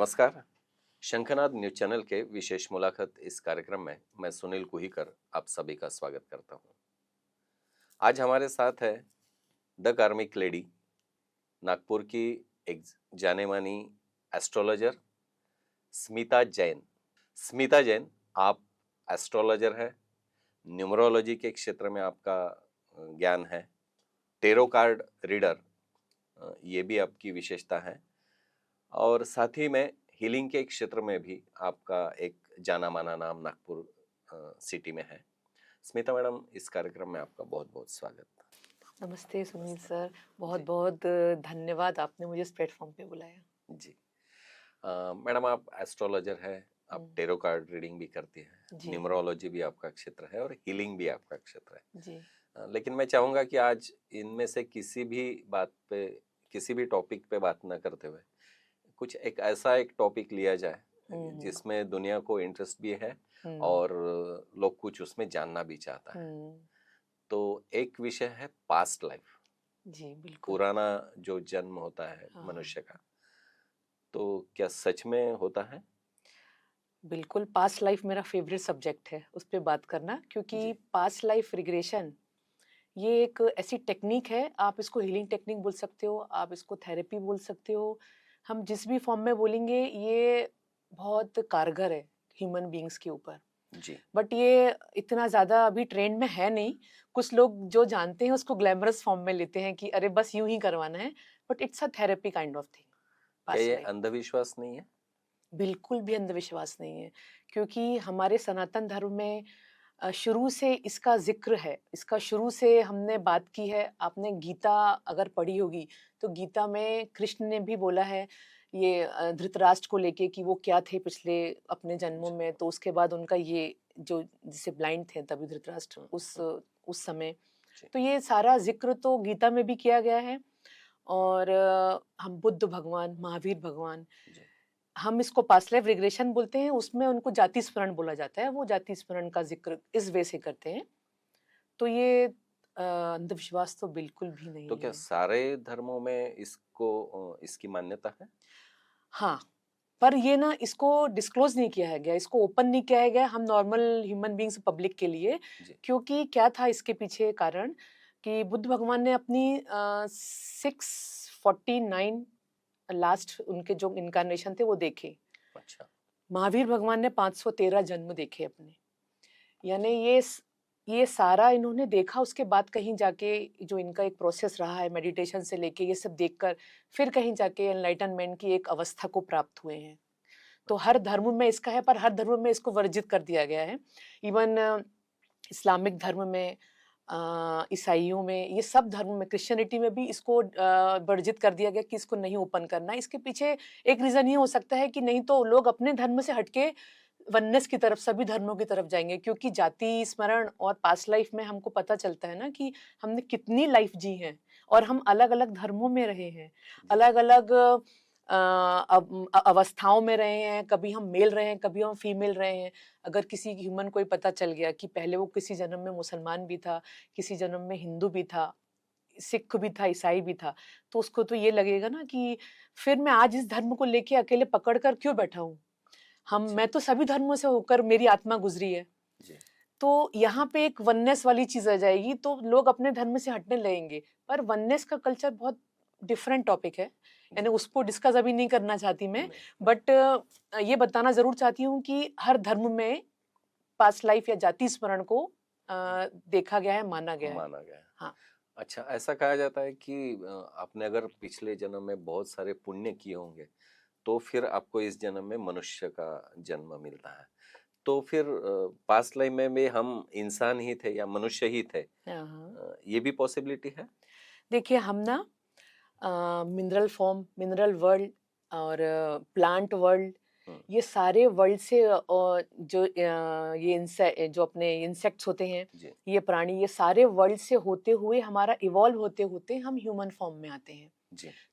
नमस्कार। शंखनाद news channel के विशेष मुलाकात इस कार्यक्रम में मैं सुनील कुहीकर आप सभी का स्वागत करता हूं। आज हमारे साथ है द कार्मिक लेडी, नागपुर की एक जाने मानी एस्ट्रोलॉजर स्मिता जैन। स्मिता जैन, आप एस्ट्रोलॉजर है, न्यूमरोलॉजी के क्षेत्र में आपका ज्ञान है, टेरो कार्ड रीडर ये भी आपकी विशेषता है, और साथ ही में हीलिंग के क्षेत्र में भी आपका एक जाना माना नाम नागपुर सिटी में है। स्मिता मैडम, इस कार्यक्रम में आपका बहुत बहुत स्वागत। नमस्ते सुनील सर, बहुत बहुत धन्यवाद, आपने मुझे इस प्लेटफॉर्म पे बुलाया। जी मैडम, आप एस्ट्रोलॉजर है, आप टेरो कार्ड रीडिंग भी करती हैं, न्यूमरोलॉजी भी आपका क्षेत्र है और हीलिंग भी आपका क्षेत्र है जी। लेकिन मैं चाहूंगा कि आज इनमें से किसी भी बात पे, किसी भी टॉपिक पे बात ना करते हुए कुछ एक टॉपिक लिया जाए जिसमें दुनिया को इंटरेस्ट भी है और लोग कुछ उसमें जानना भी चाहता है। तो एक विषय है पास्ट लाइफ। जी बिल्कुल। पुराना जो जन्म होता है मनुष्य का, तो क्या सच में होता है? बिल्कुल, पास्ट लाइफ मेरा फेवरेट सब्जेक्ट है उस पे बात करना, क्योंकि पास्ट लाइफ रिग्रेशन ये एक ऐसी टेक्निक है, आप इसको हीलिंग टेक्निक बोल सकते हो, आप इसको थेरेपी बोल सकते हो, हम जिस भी फॉर्म में बोलेंगे ये बहुत कारगर है ह्यूमन बीइंग्स के ऊपर। जी। बट ये इतना ज्यादा अभी ट्रेंड में है नहीं। कुछ लोग जो जानते हैं उसको ग्लैमरस फॉर्म में लेते हैं कि अरे बस यूं ही करवाना है, but it's a therapy kind of thing. क्या ये अंधविश्वास नहीं है? बिल्कुल भी अंधविश्वास नहीं है, क्योंकि हमारे सनातन धर्म में शुरू से इसका जिक्र है, इसका शुरू से हमने बात की है। आपने गीता अगर पढ़ी होगी तो गीता में कृष्ण ने भी बोला है ये धृतराष्ट्र को लेके कि वो क्या थे पिछले अपने जन्मों में, तो उसके बाद उनका ये जो जिसे ब्लाइंड थे तभी धृतराष्ट्र उस समय, तो ये सारा जिक्र तो गीता में भी किया गया है। और हम बुद्ध भगवान, महावीर भगवान, हम इसको पास्ट लाइफ रिग्रेशन बोलते हैं, उसमें उनको जाति स्मरण बोला जाता है, वो जाति स्मरण का जिक्र इस वे से करते हैं। तो ये अंधविश्वास तो बिल्कुल भी नहीं तो क्या है। सारे धर्मों में इसको इसकी मान्यता है? हाँ, पर ये ना इसको डिस्क्लोज नहीं किया है गया, इसको ओपन नहीं किया है गया हम नॉर्मल ह्यूमन बीइंग्स पब्लिक के लिए। क्योंकि क्या था इसके पीछे कारण कि बुद्ध भगवान ने अपनी 649 लास्ट उनके जो इनकारनेशन थे वो देखे। अच्छा। महावीर भगवान ने 513 जन्म देखे अपने, यानी ये सारा इन्होंने देखा। उसके बाद कहीं जाके जो इनका एक प्रोसेस रहा है मेडिटेशन से लेके ये सब देखकर फिर कहीं जाके एनलाइटनमेंट की एक अवस्था को प्राप्त हुए हैं। तो हर धर्म में इसका है, पर हर धर्म में इसको वर्जित कर दिया गया है। इवन इस्लामिक धर्म में, ईसाइयों में, ये सब धर्म में, क्रिश्चियनिटी में भी इसको वर्जित कर दिया गया कि इसको नहीं ओपन करना। इसके पीछे एक रीजन ये हो सकता है कि नहीं तो लोग अपने धर्म से हटके वननेस की तरफ, सभी धर्मों की तरफ जाएंगे, क्योंकि जाति स्मरण और पास्ट लाइफ में हमको पता चलता है ना कि हमने कितनी लाइफ जी है और हम अलग अलग धर्मों में रहे हैं, अलग अलग अवस्थाओं में रहे हैं। कभी हम मेल रहे हैं, कभी हम फीमेल रहे हैं। अगर किसी ह्यूमन को पता चल गया कि पहले वो किसी जन्म में मुसलमान भी था, किसी जन्म में हिंदू भी था, सिख भी था, ईसाई भी था, तो उसको तो ये लगेगा ना कि फिर मैं आज इस धर्म को लेके अकेले पकड़ कर क्यों बैठा हूँ। मैं तो सभी धर्मों से होकर मेरी आत्मा गुजरी है। तो यहाँ पे एक वननेस वाली चीज आ जाएगी, तो लोग अपने धर्म से हटने लगेंगे। पर वननेस का कल्चर बहुत डिफरेंट टॉपिक है, यानी उसको डिस्कस अभी नहीं करना चाहती मैं। बट ये बताना जरूर चाहती हूँ कि हर धर्म में पास्ट लाइफ या जाति स्मरण को देखा गया है, माना गया है। हाँ। अच्छा, ऐसा कहा जाता है कि आपने अगर पिछले जन्म में बहुत सारे पुण्य किए होंगे तो फिर आपको इस जन्म में मनुष्य का जन्म मिलता है। तो फिर पास्ट लाइफ में भी हम इंसान ही थे या मनुष्य ही थे, ये भी पॉसिबिलिटी है? देखिए, हम ना मिनरल फॉर्म, मिनरल वर्ल्ड और प्लांट वर्ल्ड, ये सारे वर्ल्ड से जो जो अपने इंसेक्ट्स होते हैं, ये प्राणी, ये सारे वर्ल्ड से होते हुए हमारा इवॉल्व होते होते हम ह्यूमन फॉर्म में आते हैं।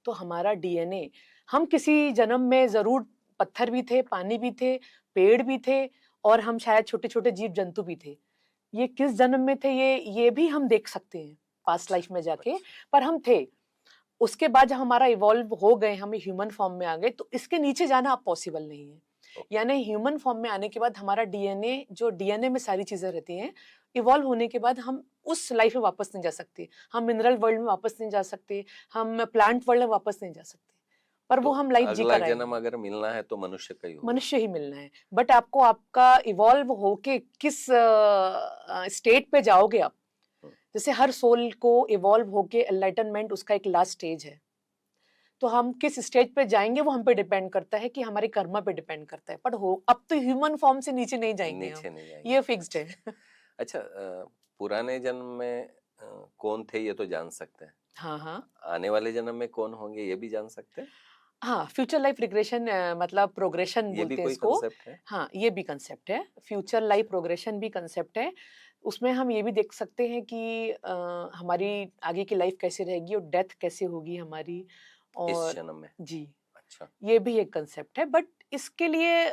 तो हमारा डीएनए, हम किसी जन्म में जरूर पत्थर भी थे, पानी भी थे, पेड़ भी थे, और हम शायद छोटे छोटे जीव जंतु भी थे। ये किस जन्म में थे ये भी हम देख सकते हैं पास्ट लाइफ में जाके, पर हम थे। उसके बाद जब हमारा इवॉल्व हो गए, हम ह्यूमन फॉर्म में आ गए, तो इसके नीचे जाना अब पॉसिबल नहीं है। यानी ह्यूमन फॉर्म में आने के बाद हमारा डीएनए, जो डीएनए में सारी चीजें रहती हैं, इवॉल्व होने के बाद हम उस लाइफ में वापस नहीं जा सकते, हम मिनरल वर्ल्ड में वापस नहीं जा सकते, हम प्लांट वर्ल्ड में वापस नहीं जा सकते, पर तो वो हम लाइफ जी अगला कर आए जन्म हैं। अगर मिलना है तो मनुष्य का ही होगा। मनुष्य ही मिलना है, बट आपको आपका इवॉल्व होके किस स्टेट पे जाओगे आप, हम्म, जैसे हर सोल को इवॉल्व होके एनलाइटनमेंट उसका एक लास्ट स्टेज है, तो हम किस स्टेज पे जाएंगे वो हम पे डिपेंड करता है, कि हमारे कर्मा पे डिपेंड करता है, पर हो अब तो ह्यूमन फॉर्म से नीचे नहीं जाएंगे हम, नीचे नहीं जाएंगे। ये फिक्स्ड अच्छा, है। अच्छा, पुराने जन्म में कौन थे ये तो जान सकते हैं, हाँ हाँ आने वाले जन्म में कौन होंगे ये भी जान सकते हैं? हाँ, फ्यूचर लाइफ रिग्रेशन मतलब प्रोग्रेशन ये भी बोलते हैं कोई इसको। कंसेप्ट है? हाँ, ये भी कंसेप्ट है, फ्यूचर लाइफ अच्छा, प्रोग्रेशन भी कंसेप्ट है। उसमें हम ये भी देख सकते हैं कि हमारी आगे की लाइफ कैसे रहेगी और डेथ कैसे होगी हमारी, इस और जन्म में। जी, अच्छा। ये भी एक कंसेप्ट है, बट इसके लिए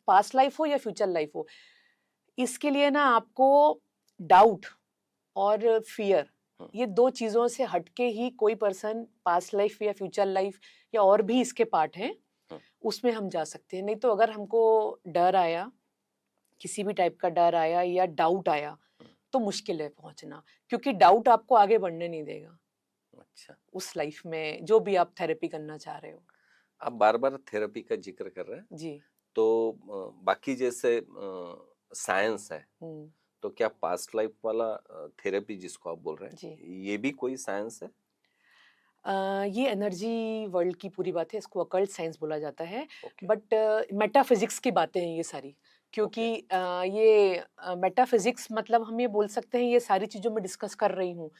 पास्ट लाइफ हो या फ्यूचर लाइफ हो, इसके लिए ना आपको डाउट और फियर, हम्म, ये दो चीजों से हटके ही कोई पर्सन पास्ट लाइफ या फ्यूचर लाइफ या और भी इसके पार्ट हैं हम्म, उसमें हम जा सकते हैं। नहीं तो अगर हमको डर आया, किसी भी टाइप का डर आया या डाउट आया, हम्म, तो मुश्किल है पहुंचना, क्योंकि डाउट आपको आगे बढ़ने नहीं देगा अच्छा। उस लाइफ में जो भी आप थेरेपी करना चाह रहे हो। आप बार बार थेरेपी का जिक्र कर रहे हैं, जी। तो बाकी जैसे साइंस है, हम्म। तो क्या पास्ट लाइफ वाला थेरेपी जिसको आप बोल रहे जी। हैं ये भी कोई साइंस है? ये एनर्जी वर्ल्ड की पूरी बात है, इसको अकल्ट साइंस बोला जाता है, ओके, बट मेटाफिजिक्स की बातें हैं ये सारी, ओके, क्योंकि ये मेटाफिजिक्स मतलब हम ये बोल सकते हैं, ये सारी चीज़ों में डिस्कस कर रही हूँ,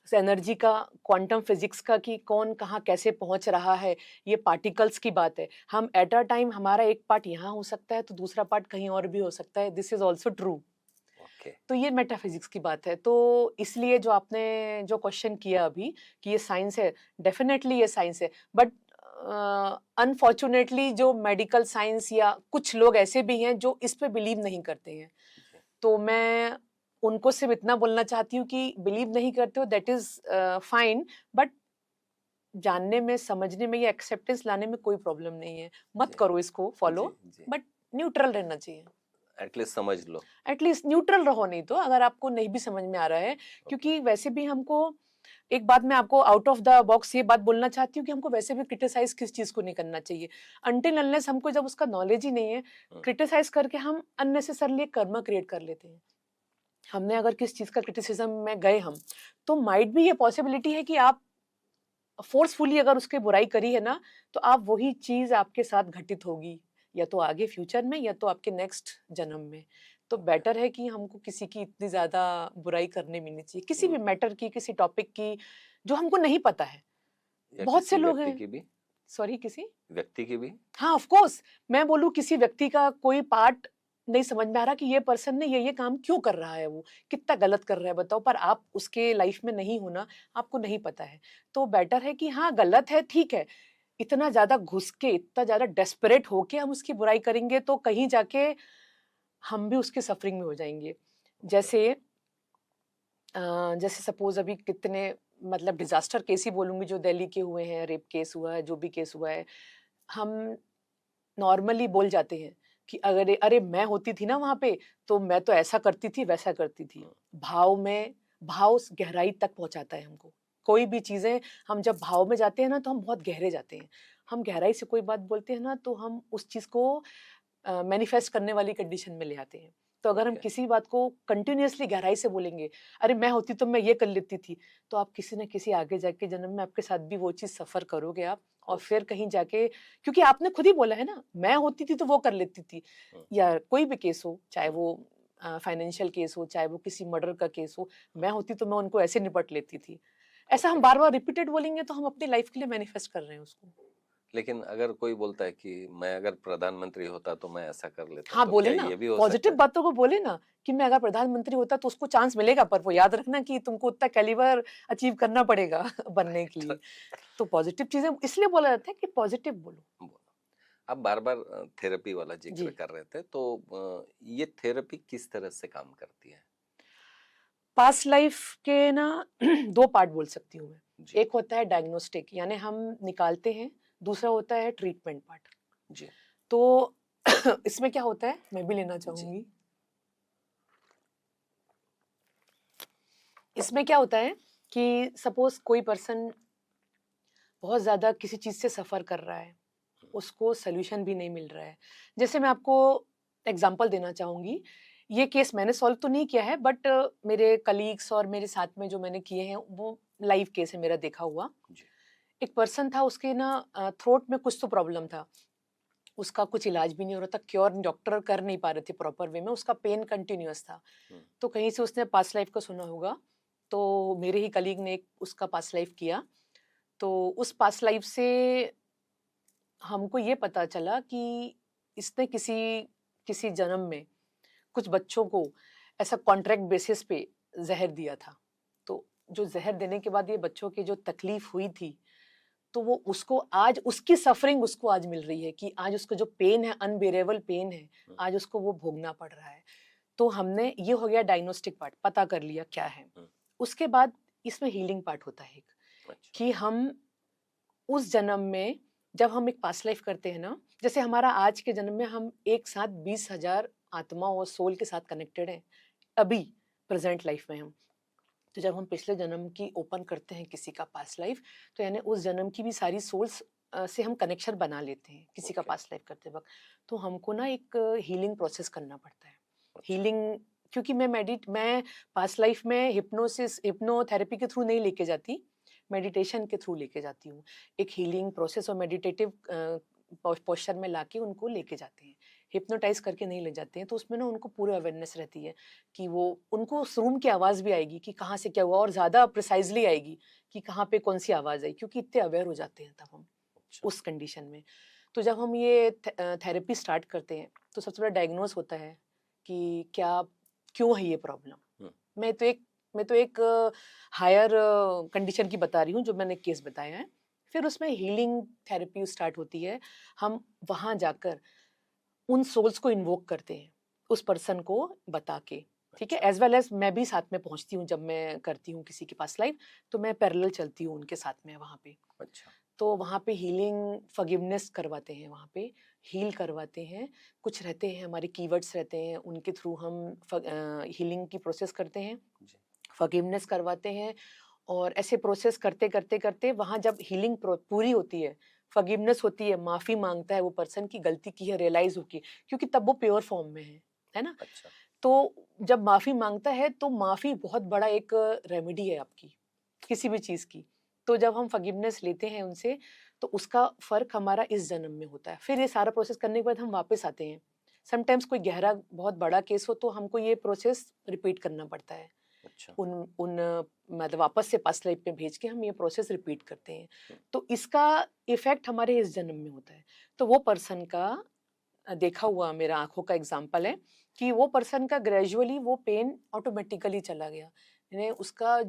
एनर्जी का, क्वांटम फिजिक्स का, कि कौन कहाँ कैसे पहुंच रहा है, ये पार्टिकल्स की बात है। हम एट अ टाइम हमारा एक पार्ट यहाँ हो सकता है तो दूसरा पार्ट कहीं और भी हो सकता है, this is also true. Okay. तो ये मेटाफिजिक्स की बात है, तो इसलिए जो आपने जो क्वेश्चन किया अभी कि ये साइंस है, डेफिनेटली ये साइंस है, बट अनफॉर्चुनेटली जो मेडिकल साइंस या कुछ लोग ऐसे भी हैं जो इस पे बिलीव नहीं करते हैं, जी, तो मैं उनको सिर्फ इतना बोलना चाहती हूँ कि बिलीव नहीं करते हो दैट इज फाइन, बट जानने में, समझने में या एक्सेप्टेंस लाने में कोई प्रॉब्लम नहीं है, मत जी, करो इसको जी, फॉलो, जी, बट न्यूट्रल रहना चाहिए। एटलीस्ट समझ लो। एटलीस्ट न्यूट्रल रहो, नहीं तो अगर आपको नहीं भी समझ में आ रहा है, ओके, क्योंकि वैसे भी हमको एक बात मैं आपको आउट ऑफ द बॉक्स ये बात बोलना चाहती हूँ कि हमको वैसे भी क्रिटिसाइज किस चीज को नहीं करना चाहिए, अनटिल अनलेस हमको जब उसका नॉलेज ही नहीं है, हम्म, क्रिटिसाइज करके हम अननेसेसरली कर्मा क्रिएट कर लेते हैं। हमने अगर किस चीज का क्रिटिसिज्म में गए हम, तो माइट भी ये पॉसिबिलिटी है कि आप फोर्सफुली अगर उसकी बुराई करी है ना, तो आप वही चीज आपके साथ घटित होगी, या तो आगे फ्यूचर में या तो आपके नेक्स्ट जन्म में। तो ओके। बेटर है कि हमको किसी की इतनी ज्यादा बुराई करने भी नहीं चाहिए, किसी भी हम्म, मैटर की, किसी टॉपिक की जो हमको नहीं पता है। या बहुत से किसी लोग व्यक्ति हैं। की भी, सॉरी, किसी। व्यक्ति की भी। हाँ, ऑफ कोर्स। मैं बोलूँ किसी व्यक्ति का कोई पार्ट नहीं समझ में आ रहा कि ये पर्सन ने ये काम क्यों कर रहा है, वो कितना गलत कर रहा है बताओ, पर आप उसके लाइफ में नहीं हो ना, आपको नहीं पता है। तो बेटर है कि हाँ, गलत है, ठीक है, इतना ज़्यादा घुस के, इतना ज़्यादा डेस्परेट होके हम उसकी बुराई करेंगे तो कहीं जाके हम भी उसके सफरिंग में हो जाएँगे। ओके, जैसे जैसे सपोज़ अभी कितने मतलब डिज़ास्टर केस ही बोलूँगी जो दिल्ली के हुए हैं, रेप केस हुआ है, जो भी केस हुआ है। हम नॉर्मली बोल जाते हैं कि अरे अरे मैं होती थी ना वहाँ पे, तो मैं तो ऐसा करती थी, वैसा करती थी। हम्म, भाव में, भाव गहराई तक पहुँचाता है हमको। कोई भी चीज़ें हम जब भाव में जाते हैं ना तो हम बहुत गहरे जाते हैं। हम गहराई से कोई बात बोलते हैं ना तो हम उस चीज़ को मैनिफेस्ट करने वाली कंडीशन में ले आते हैं। तो अगर हम ओके, किसी बात को कंटिन्यूअसली गहराई से बोलेंगे, अरे मैं होती तो मैं ये कर लेती थी, तो आप किसी न किसी आगे जाके जन्म में आपके साथ भी वो चीज़ सफ़र करोगे आप, और ओके, फिर कहीं जाके, क्योंकि आपने खुद ही बोला है ना, मैं होती थी तो वो कर लेती थी, हम्म, या कोई भी केस हो, चाहे हम्म, वो फाइनेंशियल केस हो, चाहे वो किसी मर्डर का केस हो, हम्म। मैं होती तो मैं उनको ऐसे निपट लेती थी। ऐसा हम ओके, बार-बार रिपीटेड बोलेंगे तो हम अपनी लाइफ के लिए मैनिफेस्ट कर रहे हैं उसको। लेकिन अगर कोई बोलता है कि मैं अगर प्रधानमंत्री होता तो मैं ऐसा कर लेता, हाँ, तो बोले क्या ना, ये भी हो सकता पॉज़िटिव है? बातों को बोले ना, कि मैं अगर प्रधानमंत्री होता तो उसको चांस मिलेगा, पर वो याद रखना कि तुमको उतना कैलिबर अचीव करना पड़ेगा बनने के राइट, लिए। तो पॉज़िटिव चीज़ें इसलिए बोला जाता है कि पॉज़िटिव बोलो। बोलो। आप बार बार थेरेपी वाला जिक्र जी। कर रहे थे, तो ये थेरेपी किस तरह से काम करती है? पास्ट लाइफ के ना 2 पार्ट बोल सकती हूँ मैं। जी एक होता है डायग्नोस्टिक, यानी हम निकालते हैं, दूसरा होता है ट्रीटमेंट पार्ट। जी तो इसमें क्या होता है, मैं भी लेना जी चाहूंगी। इसमें क्या होता है कि सपोज कोई पर्सन बहुत ज्यादा किसी चीज से सफर कर रहा है, उसको सोल्यूशन भी नहीं मिल रहा है। जैसे मैं आपको एग्जांपल देना चाहूंगी, ये केस मैंने सॉल्व तो नहीं किया है, बट मेरे कलीग्स और मेरे साथ में जो मैंने किए हैं वो लाइव केस है मेरा देखा हुआ। जी एक पर्सन था, उसके ना थ्रोट में कुछ तो प्रॉब्लम था, उसका कुछ इलाज भी नहीं हो रहा था, क्योर डॉक्टर कर नहीं पा रहे थे प्रॉपर वे में, उसका पेन कंटिन्यूअस था। हम्म, तो कहीं से उसने पास्ट लाइफ का सुना होगा, तो मेरे ही कलीग ने उसका पास्ट लाइफ किया। तो उस पास्ट लाइफ से हमको ये पता चला कि इसने किसी किसी जन्म में कुछ बच्चों को ऐसा कॉन्ट्रैक्ट बेसिस पे जहर दिया था। तो जो जहर देने के बाद ये बच्चों की जो तकलीफ हुई थी, तो वो उसको आज उसकी सफरिंग उसको आज मिल रही है, कि आज उसको जो पेन है, अनबेरेबल पेन है, हम्म, आज उसको वो भोगना पड़ रहा है। तो हमने, ये हो गया डायग्नोस्टिक पार्ट, पता कर लिया क्या है। हम्म, उसके बाद इसमें हीलिंग पार्ट होता है एक, अच्छा कि हम उस जन्म में, जब हम एक पास्ट लाइफ करते हैं ना, जैसे हमारा आज के जन्म में हम एक साथ 20,000 आत्मा और सोल के साथ कनेक्टेड हैं अभी प्रेजेंट लाइफ में हम। तो जब हम पिछले जन्म की ओपन करते हैं किसी का पास्ट लाइफ, तो यानी उस जन्म की भी सारी सोल्स से हम कनेक्शन बना लेते हैं किसी का ओके पास्ट लाइफ करते वक्त। तो हमको ना एक हीलिंग प्रोसेस करना पड़ता है। अच्छा हीलिंग, क्योंकि मैं पास्ट लाइफ में हिप्नोसिस हिप्नोथेरेपी के थ्रू नहीं लेके जाती, मेडिटेशन के थ्रू लेके जाती हूँ। एक हीलिंग प्रोसेस और मेडिटेटिव पोस्चर में लाके उनको लेके जाते हैं, हिप्नोटाइज करके नहीं ले जाते हैं। तो उसमें ना उनको पूरी अवेयरनेस रहती है, कि वो, उनको उस रूम की आवाज़ भी आएगी कि कहाँ से क्या हुआ, और ज़्यादा प्रिसाइजली आएगी कि कहाँ पे कौन सी आवाज़ आई, क्योंकि इतने अवेयर हो जाते हैं तब हम अच्छा उस कंडीशन में। तो जब हम ये थेरेपी स्टार्ट करते हैं, तो सबसे बड़ा डायग्नोस होता है कि क्या, क्यों है ये प्रॉब्लम। हम्म, मैं तो एक हायर कंडीशन की बता रही हूँ जो मैंने केस बताया है। फिर उसमें हीलिंग थेरेपी स्टार्ट होती है। हम वहाँ जाकर उन सोल्स को इन्वोक करते हैं, उस पर्सन को बता के, ठीक है। अच्छा एज वेल एज मैं भी साथ में पहुंचती हूँ, जब मैं करती हूँ किसी के पास लाइव, तो मैं पैरेलल चलती हूँ उनके साथ में वहाँ पे। अच्छा तो वहाँ पे हीलिंग फॉरगिवनेस करवाते हैं, वहाँ पे हील करवाते हैं। कुछ रहते हैं हमारे कीवर्ड्स रहते हैं, उनके थ्रू हम हीलिंग की प्रोसेस करते हैं, जी फॉरगिवनेस करवाते हैं। और ऐसे प्रोसेस करते करते करते वहाँ जब हीलिंग पूरी होती है, फॉरगिवनेस होती है, माफ़ी मांगता है वो पर्सन की गलती की है, रियलाइज होके, क्योंकि तब वो प्योर फॉर्म में है ना। अच्छा तो जब माफ़ी मांगता है, तो माफ़ी बहुत बड़ा एक रेमेडी है आपकी किसी भी चीज़ की। तो जब हम फॉरगिवनेस लेते हैं उनसे, तो उसका फ़र्क हमारा इस जन्म में होता है। फिर ये सारा प्रोसेस करने के बाद हम वापस आते हैं। समटाइम्स कोई गहरा बहुत बड़ा केस हो, तो हमको ये प्रोसेस रिपीट करना पड़ता है। अच्छा उन उन मतलब वापस से पास्ट लाइफ में भेज के हम ये प्रोसेस रिपीट करते हैं। हम्म, तो इसका इफ़ेक्ट हमारे इस जन्म में होता है। तो वो पर्सन का देखा हुआ मेरा आँखों का एग्ज़ाम्पल है, कि वो पर्सन का ग्रेजुअली वो पेन ऑटोमेटिकली चला गया। यानी उसका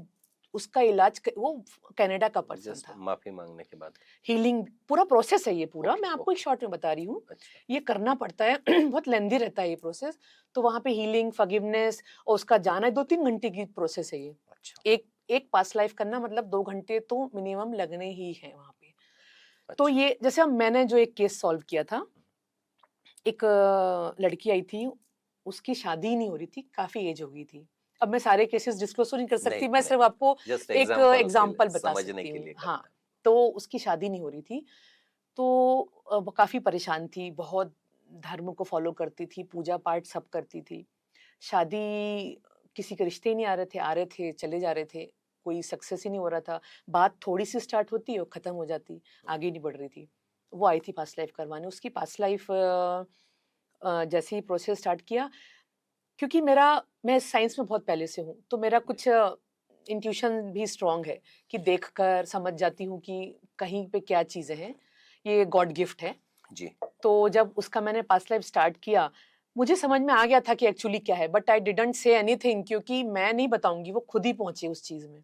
उसका इलाज वो कनाडा का पर्सन जस्ट था। माफी मांगने के बाद हीलिंग पूरा प्रोसेस है ये पूरा, ओके मैं आपको एक ओके शॉर्ट में बता रही हूँ। अच्छा ये करना पड़ता है बहुत लेंदी रहता है ये प्रोसेस। तो वहाँ पे हीलिंग, फॉरगिवनेस और उसका जाना 2-3 घंटे की प्रोसेस है ये। अच्छा एक एक पास्ट लाइफ करना मतलब 2 घंटे तो मिनिमम लगने ही हैं वहाँ पे। तो अच्छा ये जैसे अब मैंने जो एक केस सॉल्व किया था, एक लड़की आई थी, उसकी शादी ही नहीं हो रही थी, काफ़ी एज हो गई थी। अब मैं सारे केसेस डिस्क्लोज़ तो नहीं कर नहीं सकती, मैं नहीं सिर्फ़ आपको जस्ट एक एग्जाम्पल के लिए एग्ज़ाम्पल बता समझने सकती के हूँ। लिए हाँ, करना है तो उसकी शादी नहीं हो रही थी। तो वो काफ़ी परेशान थी, बहुत धर्म को फ़ॉलो करती थी, पूजा-पाठ सब करती थी। शादी, किसी के रिश्ते ही नहीं आ रहे थे, चले जा रहे थे, कोई सक्सेस ही नहीं हो रहा था। बात थोड़ी-सी स्टार्ट होती और ख़त्म हो जाती, आगे नहीं बढ़ रही थी। वो आई थी पास्ट लाइफ़ करवाने, उसकी पास्ट लाइफ़ जैसे ही प्रोसेस स्टार्ट किया, क्योंकि मैं साइंस में बहुत पहले से हूँ, तो मेरा जी कुछ इंट्यूशन भी स्ट्रॉन्ग है, कि देखकर समझ जाती हूँ कि कहीं पे क्या चीज़ें हैं, ये गॉड गिफ्ट है। जी तो जब उसका मैंने पास्ट लाइफ स्टार्ट किया, मुझे समझ में आ गया था कि एक्चुअली क्या है, but I didn't say anything, क्योंकि मैं नहीं बताऊँगी, वो खुद ही पहुँची उस चीज़ में।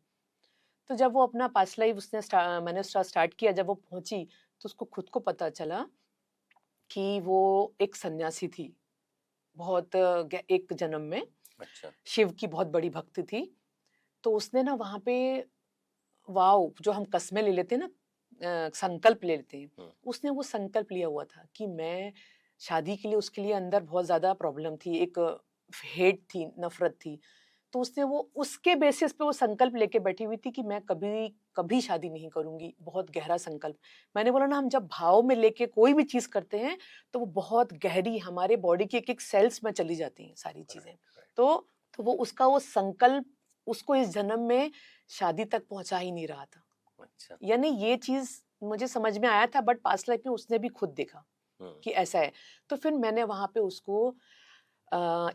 तो जब वो अपना पास्ट लाइफ मैंने उसका स्टार्ट किया, जब वो पहुँची, तो उसको खुद को पता चला कि वो एक सन्यासी थी, बहुत एक जन्म में अच्छा शिव की बहुत बड़ी भक्त थी। तो उसने ना वहाँ पे वाओ, जो हम कस्में ले लेते हैं ना, संकल्प ले लेते हैं, हम्म, उसने वो संकल्प लिया हुआ था कि मैं शादी के लिए, उसके लिए अंदर बहुत ज्यादा प्रॉब्लम थी, एक हेट थी, नफरत थी। तो उसने वो उसके बेसिस पे वो संकल्प लेके बैठी हुई थी कि मैं कभी कभी शादी नहीं करूंगी, बहुत गहरा संकल्प। मैंने बोला ना, हम जब भाव में लेके कोई भी चीज करते हैं तो वो बहुत गहरी हमारे बॉडी के एक एक सेल्स में चली जाती हैं सारी चीजें। Right right. तो वो उसका वो संकल्प उसको इस जन्म में शादी तक पहुंचा ही नहीं रहा था। अच्छा। यानी ये चीज मुझे समझ में आया था, बट पास्ट लाइफ में उसने भी खुद देखा हम्म, कि ऐसा है। तो फिर मैंने वहां पे उसको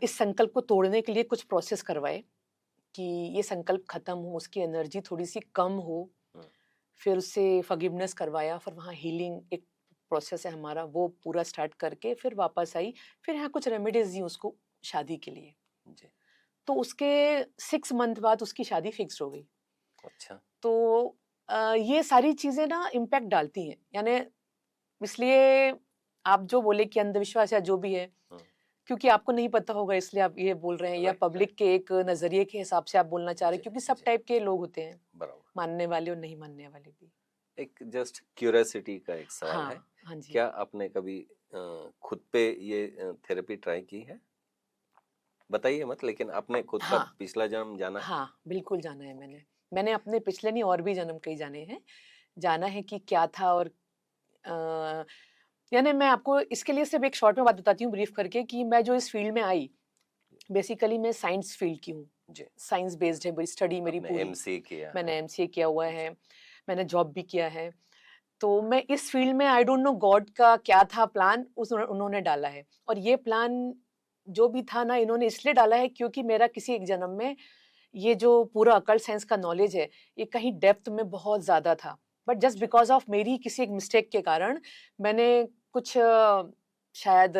इस संकल्प को तोड़ने के लिए कुछ प्रोसेस करवाए कि ये संकल्प खत्म हो, उसकी एनर्जी थोड़ी सी कम हो। हम्म, फिर उससे फॉरगिवनेस करवाया, फिर वहाँ हीलिंग एक प्रोसेस है हमारा, वो पूरा स्टार्ट करके फिर वापस आई। फिर यहाँ कुछ रेमेडीज दी उसको शादी के लिए। जी। तो उसके 6 मंथ बाद उसकी शादी फिक्स हो गई। अच्छा। तो ये सारी चीजें ना इम्पैक्ट डालती हैं, यानी इसलिए आप जो बोले कि अंधविश्वास या जो भी है, हम्म, क्योंकि आपको नहीं पता होगा इसलिए आप ये बोल रहे हैं, या राइट पब्लिक राइट। के एक नजरिए के हिसाब से आप बोलना चाह रहे हैं, जी क्योंकि सब जी। टाइप के लोग होते हैं, बराबर। मानने वाले और नहीं मानने वाले भी। एक जस्ट क्यूरियोसिटी का एक सवाल है, हाँ, हाँ जी। क्या आपने कभी खुद पे ये थेरेपी ट्राई की है? बताइए मत, लेकिन आपने खुद का हाँ, पिछला जन्म जाना है? हाँ, बिल्कुल जाना है मैंने। मैंने अपने पिछले नहीं, और भी जन्म कई जाने हैं। जाना है कि क्या था, और अ, यानी मैं आपको इसके लिए सिर्फ एक शॉर्ट में बात बताती हूँ, ब्रीफ करके, कि मैं जो इस फील्ड में आई, बेसिकली मैं साइंस फील्ड की हूँ। जी। साइंस बेस्ड है स्टडी मेरी आपने पूरी। एमसी किया मैंने है? एमसीए किया हुआ जी। है, मैंने जॉब भी किया है। तो मैं इस फील्ड में, आई डोंट नो गॉड का क्या था प्लान, उस उन्होंने डाला है। और ये प्लान जो भी था ना, इन्होंने इसलिए डाला है क्योंकि मेरा किसी एक जन्म में ये जो पूरा अकल्ट साइंस का नॉलेज है, ये कहीं डेप्थ में बहुत ज्यादा था। बट जस्ट अच्छा। बिकॉज ऑफ मेरी किसी एक मिस्टेक के कारण मैंने कुछ शायद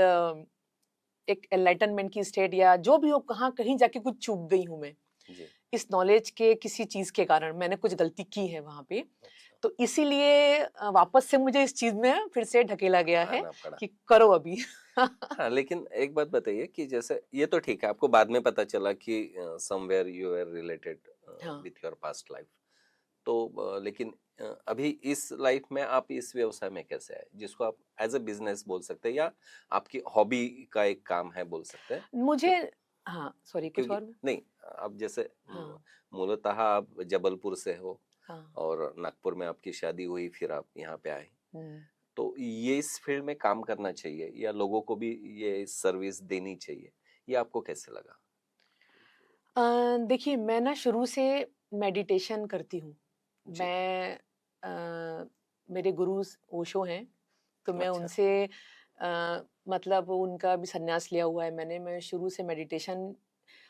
एक एनलाइटनमेंट की स्टेट या जो भी हो, कहाँ कहीं जाके कुछ चूक गई हूँ मैं। जी। इस नॉलेज के किसी चीज के कारण मैंने कुछ गलती की है वहां पे। अच्छा। तो इसीलिए वापस से मुझे इस चीज में फिर से ढकेला गया है आना पड़ा। कि करो अभी। हाँ, लेकिन एक बात बताइए कि जैसे ये तो ठीक है, आपको बाद में पता चला कि समवेयर यू आर रिलेटेड हाँ, विथ योर पास्ट लाइफ। तो लेकिन अभी इस लाइफ में आप इस व्यवसाय में कैसे आए, जिसको आप एज अ बिजनेस बोल सकते हैं, या आपकी हॉबी का एक काम है बोल सकते हैं? मुझे, क्यों? हाँ सॉरी, कुछ क्योंकि और। नहीं, आप जैसे हाँ, मूलतः आप जबलपुर से हो, हाँ। और नागपुर में आपकी शादी हुई, फिर आप यहाँ पे आए। हम्म। तो ये इस फील्ड में काम करना चाहिए, या लोगों को भी ये सर्विस देनी चाहिए, ये आपको कैसे लगा? देखिए, मैं ना शुरू से मेडिटेशन करती हूँ। जी। मैं मेरे गुरु ओशो हैं, तो मैं अच्छा। उनसे मतलब उनका भी संन्यास लिया हुआ है मैंने। मैं शुरू से मेडिटेशन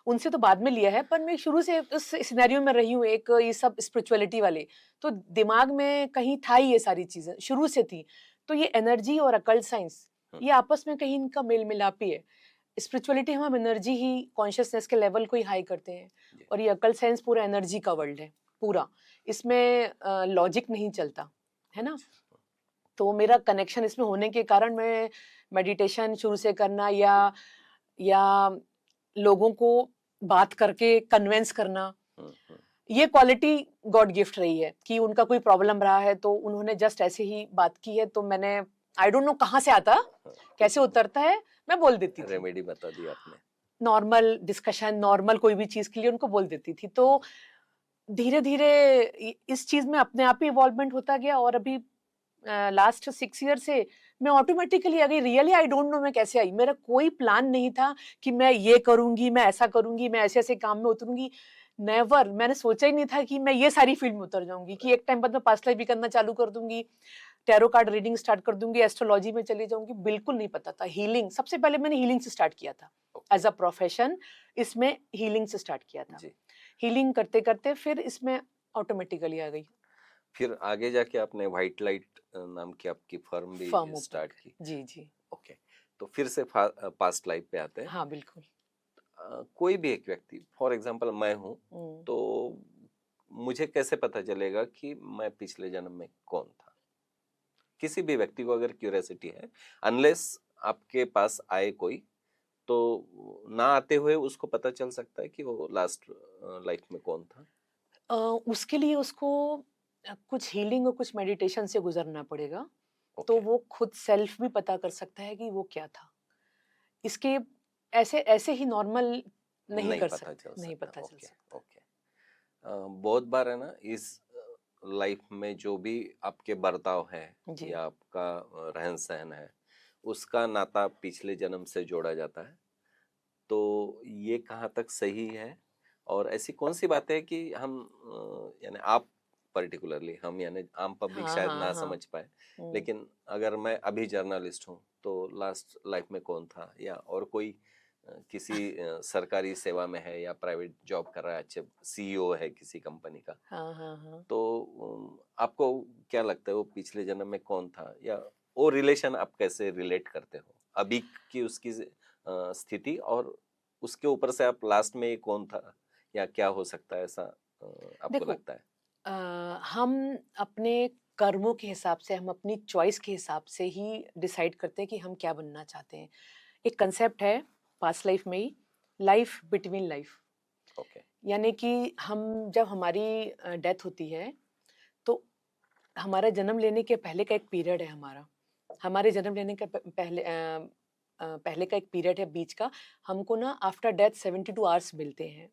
उनसे तो बाद में लिया है, पर मैं शुरू से उस सिनेरियो में रही हूँ, एक ये सब स्पिरिचुअलिटी वाले। तो दिमाग में कहीं था ही, ये सारी चीजें शुरू से थी। तो ये एनर्जी और अकल्ट साइंस, हम्म, ये आपस में कहीं इनका मेल मिलाप ही है। स्पिरिचुअलिटी हम एनर्जी ही, कॉन्शियसनेस के लेवल को ही हाई करते हैं, जी। और ये अकल्ट साइंस पूरा एनर्जी का वर्ल्ड है पूरा। इसमें लॉजिक नहीं चलता, है ना। अच्छा। तो मेरा कनेक्शन इसमें होने के कारण मैं मेडिटेशन शुरू से करना, या लोगों को बात करके कन्विंस करना, हम्म, हम्म, ये क्वालिटी गॉड गिफ्ट रही है कि उनका कोई प्रॉब्लम रहा है तो उन्होंने जस्ट ऐसे ही बात की है, तो मैंने, आई डोंट नो कहाँ से आता, हाँ, कुछ कैसे उतरता है, मैं बोल देती थी। रेमेडी बता दी आपने। नॉर्मल डिस्कशन, नॉर्मल कोई भी चीज के लिए उनको बोल देती थी। तो धीरे धीरे इस चीज में अपने आप ही इवॉल्वमेंट होता गया, और अभी लास्ट 6 ईयर से मैं ऑटोमेटिकली आ गई। रियली आई डोंट नो मैं कैसे आई, मेरा कोई प्लान नहीं था कि मैं ये करूंगी, मैं ऐसा करूंगी, मैं ऐसे ऐसे काम में उतरूंगी। नेवर, मैंने सोचा ही नहीं था कि मैं ये सारी फील्ड में उतर जाऊंगी, कि एक टाइम बाद मैं पास्ट लाइफ भी करना चालू कर दूंगी, टैरो कार्ड रीडिंग स्टार्ट कर दूंगी, एस्ट्रोलॉजी में चली जाऊंगी। बिल्कुल नहीं पता था। हीलिंग, सबसे पहले मैंने हीलिंग से स्टार्ट किया था ओके। As a profession. इसमें हीलिंग से स्टार्ट किया था। जी। हीलिंग करते करते फिर इसमें ऑटोमेटिकली आ गई, फिर आगे जाके आपने व्हाइट लाइट नाम की आपकी फर्म भी फर्म ओपन स्टार्ट की? कर। जी जी। ओके। तो फिर से पास्ट लाइफ पे आते हैं। हाँ, बिल्कुल। कोई भी एक व्यक्ति, फॉर एग्जांपल मैं हूँ, हम्म। तो मुझे कैसे पता चलेगा कि मैं पिछले जन्म में कौन था? किसी भी व्यक्ति को अगर क्यूरियोसिटी है, अनलेस आपके पास आए कोई, तो ना आते हुए उसको पता चल सकता है कि वो लास्ट लाइफ में कौन था? उसके लिए उसको कुछ हीलिंग और कुछ मेडिटेशन से गुजरना पड़ेगा, तो ओके, वो खुद सेल्फ भी पता कर सकता है कि वो क्या था। इसके ऐसे ऐसे ही नॉर्मल नहीं नहीं कर पता चल सकते, नहीं सकता। पता चल ओके, सकता। ओके। बहुत बार है ना इस लाइफ में जो भी आपके बर्ताव है जी। या आपका रहन सहन है, उसका नाता पिछले जन्म से जोड़ा जाता है। तो ये कहाँ तक सही है? और ऐसी कौन सी बातें हैं कि हम यानी आप पर्टिकुलरली, हम यानी आम पब्लिक हाँ, शायद हाँ, ना हाँ। समझ पाए, हुँ। लेकिन अगर मैं अभी जर्नलिस्ट हूँ तो लास्ट लाइफ में कौन था, या और कोई किसी सरकारी सेवा में है या प्राइवेट जॉब कर रहा है, अच्छे सीईओ है किसी कंपनी का, हाँ, हाँ, हाँ। तो आपको क्या लगता है वो पिछले जन्म में कौन था, या वो रिलेशन आप कैसे रिलेट करते हो अभी की उसकी स्थिति, और उसके ऊपर से आप लास्ट में ये कौन था या क्या हो सकता है, ऐसा आपको देखो, लगता है? अ, हम अपने कर्मों के हिसाब से, हम अपनी चॉइस के हिसाब से ही डिसाइड करते हैं कि हम क्या बनना चाहते हैं। एक कंसेप्ट है पास्ट लाइफ में ही, लाइफ बिटवीन लाइफ। ओके। यानी कि हम जब हमारी डेथ होती है, तो हमारा जन्म लेने के पहले का एक पीरियड है हमारा। हमारे जन्म लेने के पहले का एक पीरियड है बीच का। हमको ना आफ्टर डेथ 72 आवर्स मिलते हैं,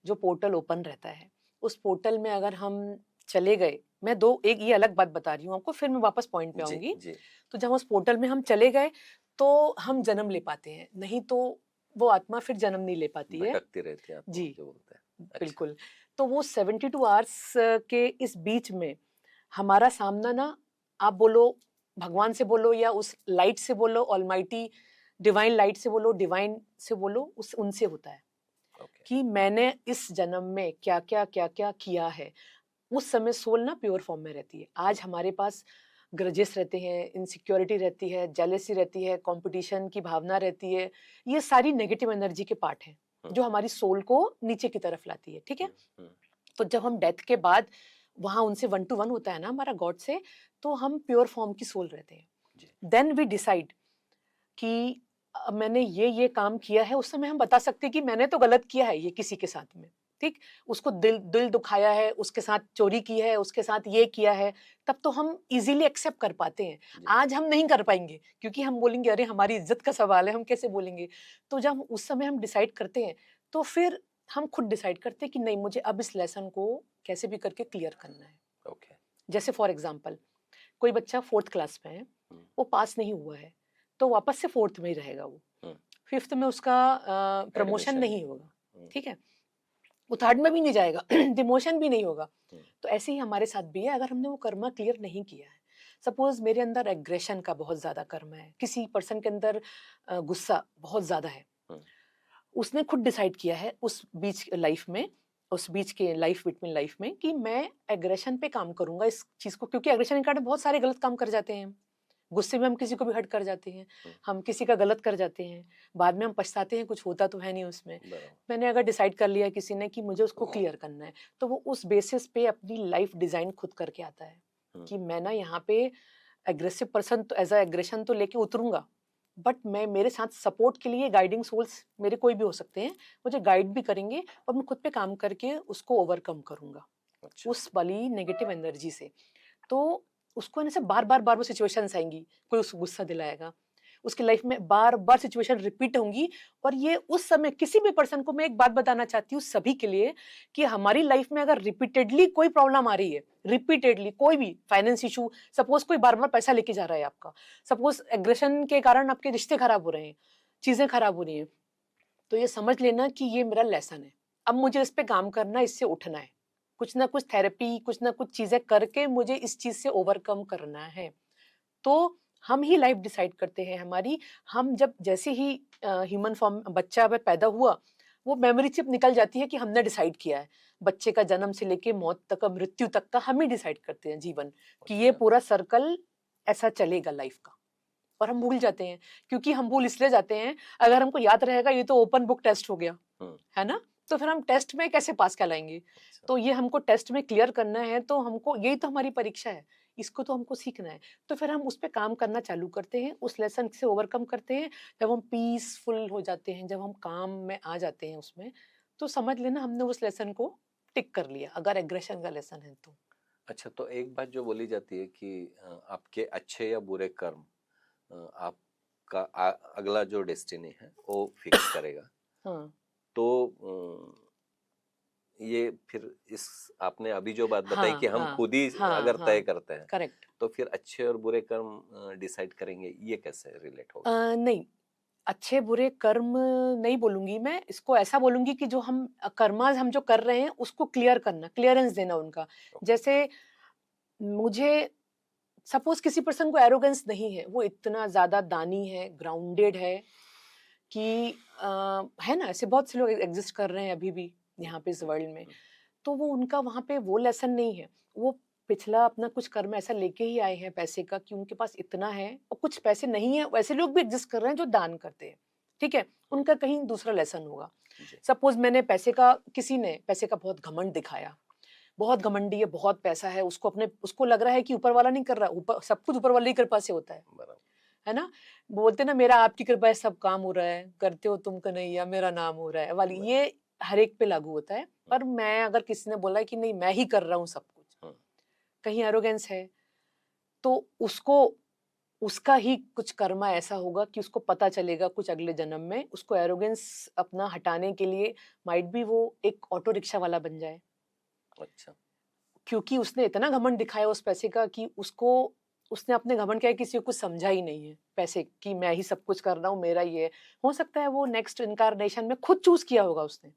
जो पोर्टल ओपन रहता है। उस पोर्टल में अगर हम चले गए, मैं 2 एक ये अलग बात बता रही हूँ आपको, फिर मैं वापस पॉइंट पे जी, आऊँगी। जी। तो जब उस पोर्टल में हम चले गए, तो हम जन्म ले पाते हैं, नहीं तो वो आत्मा फिर जन्म नहीं ले पाती है। भटकती रहती है आत्मा, जी, जो बोलते हैं। अच्छा। बिल्कुल। तो वो 72 आवर्स के इस बीच में हमारा सामना ना, आप बोलो भगवान से बोलो या उस लाइट से बोलो, ऑलमाइटी डिवाइन लाइट से बोलो, डिवाइन से बोलो, उस उनसे होता है ओके। कि मैंने इस जन्म में क्या-क्या किया है। उस समय सोल ना प्योर फॉर्म में रहती है। आज हमारे पास ग्रजेस रहते हैं, इनसिक्योरिटी रहती है, जेलेसी रहती है, कॉम्पिटिशन की भावना रहती है। ये सारी नेगेटिव एनर्जी के पार्ट हैं, हम्म, जो हमारी सोल को नीचे की तरफ लाती है, ठीक है? हम्म, हम्म, तो जब हम डेथ के बाद वहाँ उनसे वन टू वन होता है ना हमारा गॉड से, तो हम प्योर फॉर्म की सोल रहते हैं। जी। देन वी डिसाइड कि मैंने ये काम किया है। उस समय हम बता सकते हैं कि मैंने तो गलत किया है ये किसी के साथ में, ठीक? उसको दिल दिल दुखाया है, उसके साथ चोरी की है, उसके साथ ये किया है, तब तो हम ईज़िली एक्सेप्ट कर पाते हैं। जी। आज हम नहीं कर पाएँगे, क्योंकि हम बोलेंगे अरे हमारी इज़्ज़त का सवाल है, हम कैसे बोलेंगे? तो जब उस समय हम डिसाइड करते हैं, तो फिर हम खुद डिसाइड करते हैं कि नहीं, मुझे अब इस लेसन को कैसे भी करके क्लियर करना है। ओके। जैसे फॉर एग्ज़ाम्पल, कोई बच्चा 4th क्लास में है, हम्म, वो पास नहीं हुआ है, तो वापस से 4th में ही रहेगा वो। हम्म। 5th में उसका प्रमोशन एडमिशन नहीं नहीं होगा, होगा। ठीक है? वो 3rd में भी नहीं जाएगा, डिमोशन भी नहीं होगा। हम्म, तो ऐसे ही हमारे साथ भी है, अगर हमने वो कर्मा क्लियर नहीं किया है। सपोज़ मेरे अंदर एग्रेशन का बहुत ज़्यादा कर्म है, किसी पर्सन के अंदर गुस्सा बहुत ज़्यादा है। हम्म, उसने खुद डिसाइड किया है उस बीच लाइफ में, उस बीच के लाइफ बिटवीन लाइफ में, कि मैं एग्रेशन पे काम करूँगा इस चीज़ को, क्योंकि एग्रेशन के कारण बहुत सारे गलत काम कर जाते हैं हम। गुस्से में हम किसी को भी हर्ट कर जाते हैं, हम्म। हम किसी का गलत कर जाते हैं, बाद में हम पछताते हैं, कुछ होता तो है नहीं उसमें। बराबर। मैंने अगर डिसाइड कर लिया किसी ने कि मुझे उसको क्लियर करना है, तो वो उस बेसिस पे अपनी लाइफ डिज़ाइन खुद करके आता है, हम्म, कि मैं ना यहाँ पे एग्रेसिव पर्सन तो एज़ अ एग्रेशन तो लेके उतरूँगा, बट मैं मेरे साथ सपोर्ट के लिए गाइडिंग सोल्स मेरे कोई भी हो सकते हैं, मुझे गाइड भी करेंगे और मैं खुद पे काम करके उसको ओवरकम करूँगा, अच्छा। उस वाली नेगेटिव एनर्जी से। तो उसको ना से बार-बार वो सिचुएशंस आएँगी, कोई उसको गुस्सा दिलाएगा, उसकी लाइफ में बार-बार सिचुएशन रिपीट होंगी, और ये उस समय किसी भी पर्सन को, मैं एक बात बताना चाहती हूँ सभी के लिए, कि हमारी लाइफ में अगर रिपीटेडली कोई प्रॉब्लम आ रही है, रिपीटेडली कोई भी फाइनेंस इश्यू, सपोज़ कोई बार-बार पैसा लेके जा रहा है आपका, सपोज़ एग्रेशन के कारण आपके रिश्ते खराब हो रहे हैं, चीज़ें खराब हो रही हैं, तो ये समझ लेना कि ये मेरा लेसन है। अब मुझे इस पे काम करना है, इससे उठना है। कुछ ना कुछ थेरेपी, कुछ ना कुछ चीज़ें करके मुझे इस चीज़ से ओवरकम करना है। तो हम ही लाइफ डिसाइड करते हैं हमारी। हम जब जैसे ही ह्यूमन फॉर्म बच्चा में पैदा हुआ, वो मेमोरी चिप निकल जाती है कि हमने डिसाइड किया है। बच्चे का जन्म से लेके मौत तक का, मृत्यु तक का हम ही डिसाइड करते हैं जीवन, कि ये अच्छा। पूरा सर्कल ऐसा चलेगा लाइफ का। और हम भूल जाते हैं, क्योंकि हम भूल इसलिए जाते हैं, अगर हमको याद रहेगा ये तो ओपन बुक टेस्ट हो गया, हम्म। है ना? तो फिर हम टेस्ट में कैसे पास कहलाएँगे? अच्छा। तो ये हमको टेस्ट में क्लियर करना है, तो हमको यही तो हमारी परीक्षा है, इसको तो हमको सीखना है। तो फिर हम उस पे काम करना चालू करते हैं, उस लेसन से ओवरकम करते हैं। जब हम पीसफुल हो जाते हैं, जब हम काम में आ जाते हैं उसमें, तो समझ लेना हमने उस लेसन को टिक कर लिया, अगर एग्रेशन का लेसन है तो। अच्छा, तो एक बात जो बोली जाती है कि आपके अच्छे या बुरे कर्म आपका अगला जो डेस्टिनी है वो फिक्स करेगा। हाँ तो ये फिर इस आपने अभी जो बात बताई हाँ कि हम हाँ खुद ही हाँ अगर तय हाँ, करते हैं, करेक्ट। तो फिर अच्छे और बुरे कर्म डिसाइड करेंगे, ये कैसे रिलेट होगा? नहीं, अच्छे बुरे कर्म नहीं बोलूंगी मैं, इसको ऐसा बोलूंगी कि जो हम कर्मास हम जो कर रहे हैं उसको क्लियर करना, क्लियरेंस देना उनका। जैसे मुझे सपोज किसी पर्सन को एरोगेंस नहीं है, वो इतना ज्यादा दानी है, ग्राउंडेड है कि है ना, ऐसे बहुत से लोग एग्जिस्ट कर रहे हैं अभी भी यहाँ पे इस वर्ल्ड में। तो वो उनका वहां पे वो लेसन नहीं है। वो पिछला अपना कुछ कर्म ऐसा लेके ही आए हैं पैसे का कि उनके पास इतना है, और कुछ पैसे नहीं है, वैसे लोग भी एग्जिस्ट कर रहे हैं जो दान करते हैं। ठीक है, उनका कहीं दूसरा लेसन होगा। जी। सपोज मैंने पैसे का, किसी ने पैसे का बहुत घमंड दिखाया, बहुत घमंडी है, बहुत पैसा है, उसको अपने, उसको लग रहा है कि ऊपर वाला नहीं कर रहा, ऊपर सब कुछ ऊपर वाले की कृपा से होता बराबर। है ना। बोलते ना, मेरा आपकी कृपा है सब काम हो रहा है, करते हो तुम कन्हैया मेरा नाम हो रहा है वाली, बराबर। ये हर एक पे लागू होता है। पर मैं, अगर किसी ने बोला है कि नहीं मैं ही कर रहा हूँ सब कुछ, हम्म, कहीं एरोगेंस है, तो उसको, उसका ही कुछ कर्मा ऐसा होगा कि उसको पता चलेगा कुछ अगले जन्म में, उसको एरोगेंस अपना हटाने के लिए माइट भी वो एक ऑटो रिक्शा वाला बन जाए, अच्छा। क्योंकि उसने इतना घमंड दिखाया उस पैसे का कि उसको, उसने अपने घमंड क्या है, किसी को कुछ समझा ही नहीं है पैसे कि मैं ही सब कुछ कर रहा हूँ, मेरा ये है। हो सकता है वो नेक्स्ट इनकारनेशन में खुद चूज किया होगा उसने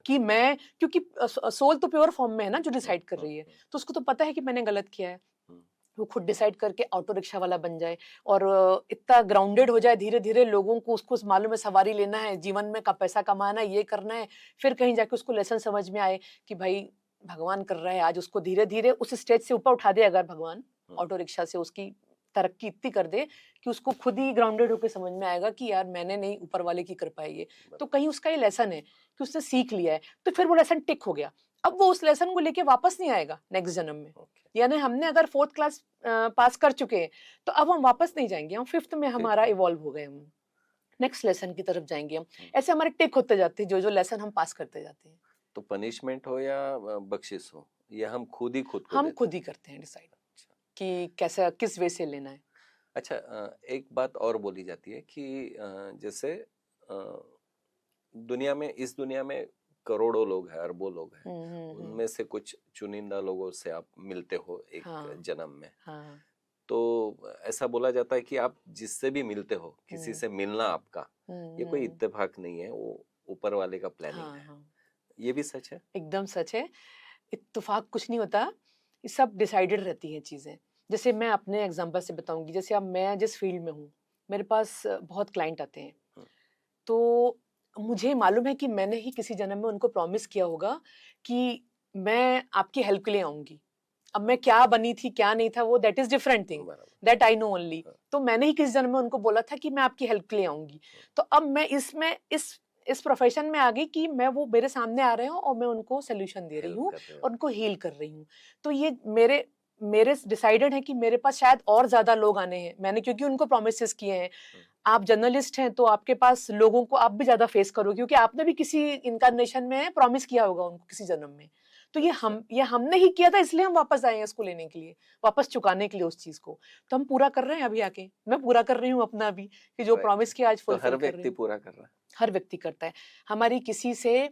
कि मैं, क्योंकि सोल तो प्योर फॉर्म में है ना जो हम्म, डिसाइड कर हम्म, रही है, हम्म, तो उसको तो पता है कि मैंने गलत किया है। हम्म, वो खुद डिसाइड करके ऑटो रिक्शा वाला बन जाए, और इतना ग्राउंडेड हो जाए, धीरे धीरे लोगों को, उसको मालूम है सवारी लेना है जीवन में, का पैसा कमाना है, ये करना है। फिर कहीं जाके उसको लेसन समझ में आए कि भाई भगवान कर रहा है आज, उसको धीरे धीरे उस स्टेज से ऊपर उठा दे अगर भगवान, ऑटो रिक्शा से उसकी तरक्की इतनी कर दे कि उसको खुद ही ग्राउंडेड होकर समझ में आएगा कि यार मैंने नहीं, ऊपर वाले की कृपा है ये। तो कहीं उसका ये लेसन है कि उसने सीख लिया है, तो फिर वो लेसन टिक हो गया। अब वो उस लेसन को लेके वापस नहीं आएगा नेक्स्ट जन्म में। ओके। यानी हमने अगर फोर्थ क्लास पास कर चुके हैं, तो अब हम वापस नहीं जाएंगे, हम फिफ्थ में हमारा फिफ्थ। इवॉल्व हो गए, हम नेक्स्ट लेसन की तरफ जाएंगे हम। हम्म, ऐसे हमारे टिक होते जाते हैं जो जो लेसन हम पास करते जाते हैं। तो पनिशमेंट हो या बख्शिश हो, ये हम खुद को हम देते खुद ही हैं। करते हैं डिसाइड अच्छा। कि कैसा, किस वे से लेना है। अच्छा, एक बात और बोली जाती है कि जैसे अ, दुनिया में, इस दुनिया में करोड़ों लोग हैं, अरबों लोग हैं, हम्म। उनमें से कुछ चुनिंदा लोगों से आप मिलते हो एक हाँ जन्म में। हाँ। तो ऐसा बोला जाता है कि आप जिससे भी मिलते हो, किसी हम्म से मिलना आपका, ये कोई हम्म। इत्तेफाक नहीं है, वो ऊपर वाले का प्लानिंग हाँ है। हाँ, ये भी सच है? एकदम सच है। इत्तेफाक कुछ नहीं होता, ये सब डिसाइडेड रहती हैं चीजें। जैसे मैं अपने एग्जांपल से बताऊंगी, जैसे अब मैं जिस फील्ड में हूँ, मेरे पास बहुत क्लाइंट आते हैं, हम्म, तो मुझे मालूम है कि मैंने ही किसी जन्म में उनको प्रॉमिस किया होगा कि मैं आपकी हेल्प के लिए आऊंगी। अब मैं क्या बनी थी क्या नहीं था, वो दैट इज डिफरेंट थिंग, बराबर। That I know only. हाँ, तो मैंने ही किसी जन्म में उनको बोला था कि मैं आपकी हेल्प के लिए आऊंगी। तो अब मैं इसमें इस प्रोफेशन में आ गई कि मैं, वो मेरे सामने आ रहे हो और मैं उनको सोल्यूशन दे रही हेल्प हूँ कर रहे और हो। उनको हील कर रही हूँ। तो ये मेरे मेरे डिसाइडेड है कि मेरे पास शायद और ज्यादा लोग आने हैं, मैंने क्योंकि उनको प्रोमिस किए हैं। हम्म, आप जर्नलिस्ट हैं तो आपके पास लोगों को आप भी ज्यादा फेस करोगे, क्योंकि आपने भी किसी इनकारनेशन में प्रॉमिस किया होगा उनको किसी जन्म में। तो अच्छा। ये हमने ही किया था, इसलिए हम वापस आए हैं इसको लेने के लिए, वापस चुकाने के लिए उस चीज को। तो हम पूरा कर रहे हैं अभी आके, मैं पूरा कर रही हूँ अपना भी, कि जो राइट। प्रॉमिस किया आज तो हर फुलफिल कर रही व्यक्ति हूँ। पूरा कर रहा है। हर व्यक्ति करता है। हमारी किसी से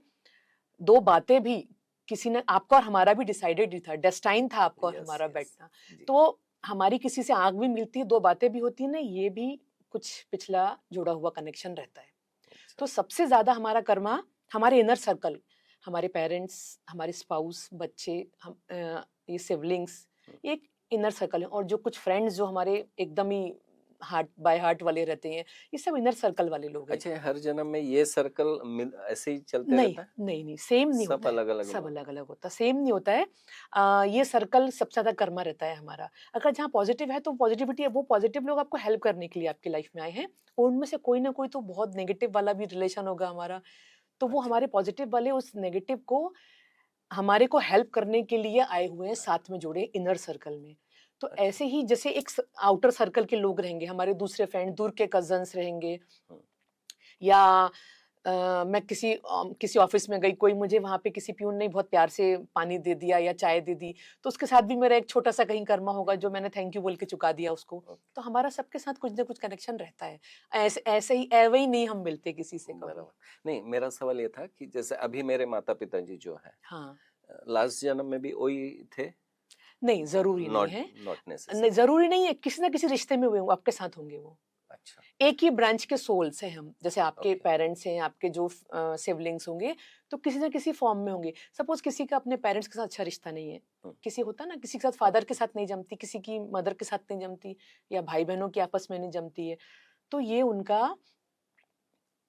दो बातें भी, किसी ने, आपका और हमारा भी डिसाइडेड ही था, डेस्टाइन था आपका और यस, हमारा यस। बैठना। जी। तो हमारी किसी से आंख भी मिलती है, दो बातें भी होती है ना, ये भी कुछ पिछला जुड़ा हुआ कनेक्शन रहता है। अच्छा। तो सबसे ज्यादा हमारा कर्मा हमारे इनर सर्कल, हमारे पेरेंट्स, हमारे स्पाउस, बच्चे, ये सिबलिंग्स, हम्म, एक इनर सर्कल है। और जो कुछ फ्रेंड्स जो हमारे एकदम ही हार्ट बाय हार्ट वाले रहते हैं, ये सब इनर सर्कल वाले लोग हैं। अच्छा, हर जन्म में ये सर्कल मिल ऐसे ही चलते नहीं रहता है? नहीं नहीं, सेम नहीं सब होता है, अलग अलग सब लोग हैं। अलग अलग होता, सेम नहीं होता है। ये सर्कल सबसे ज्यादा कर्मा रहता है हमारा। अगर जहाँ पॉजिटिव है तो पॉजिटिविटी है, वो पॉजिटिव लोग आपको हेल्प करने के लिए आपकी लाइफ में आए हैं। और उनमें से कोई ना कोई तो बहुत नेगेटिव वाला भी रिलेशन होगा हमारा, तो वो अच्छा। हमारे पॉजिटिव वाले उस नेगेटिव को, हमारे को हेल्प करने के लिए आए हुए हैं, साथ में जुड़े इनर सर्कल में। तो अच्छा। ऐसे ही जैसे एक आउटर सर्कल के लोग रहेंगे, हमारे दूसरे फ्रेंड, दूर के कजन्स रहेंगे, हम्म, या मैं किसी ऑफिस में गई, कोई मुझे वहाँ पे किसी प्यून ने बहुत प्यार से पानी दे दिया या चाय दे दी, तो उसके साथ भी मेरा एक छोटा-सा कहीं कर्मा होगा जो मैंने थैंक यू बोल के चुका दिया उसको। ओके, तो हमारा सबके साथ कुछ ना कुछ कनेक्शन रहता है। ऐसे ऐसे ही एवे ही नहीं हम मिलते किसी से कभी। बराबर। नहीं, मेरा सवाल ये था कि जैसे अभी मेरे माता-पिता जी जो हैं, हाँ, लास्ट जन्म में भी वही थे? नहीं ज़रूरी नहीं नॉट है। नॉट नहीं, नेसेसरी। ज़रूरी नहीं है, किसी ना किसी रिश्ते में हुए हों, आपके साथ होंगे वो। अच्छा, एक ही ब्रांच के सोल्स हैं हम, जैसे आपके ओके। पेरेंट्स हैं, आपके जो सिबलिंग्स होंगे, तो किसी ना किसी फॉर्म में होंगे। सपोज़ किसी का अपने पेरेंट्स के साथ अच्छा रिश्ता नहीं है, हुँ, किसी होता है ना, किसी के साथ हुँ, फादर के साथ नहीं जमती, किसी की मदर के साथ नहीं जमती या भाई-बहनों की आपस में नहीं जमती है, तो ये उनका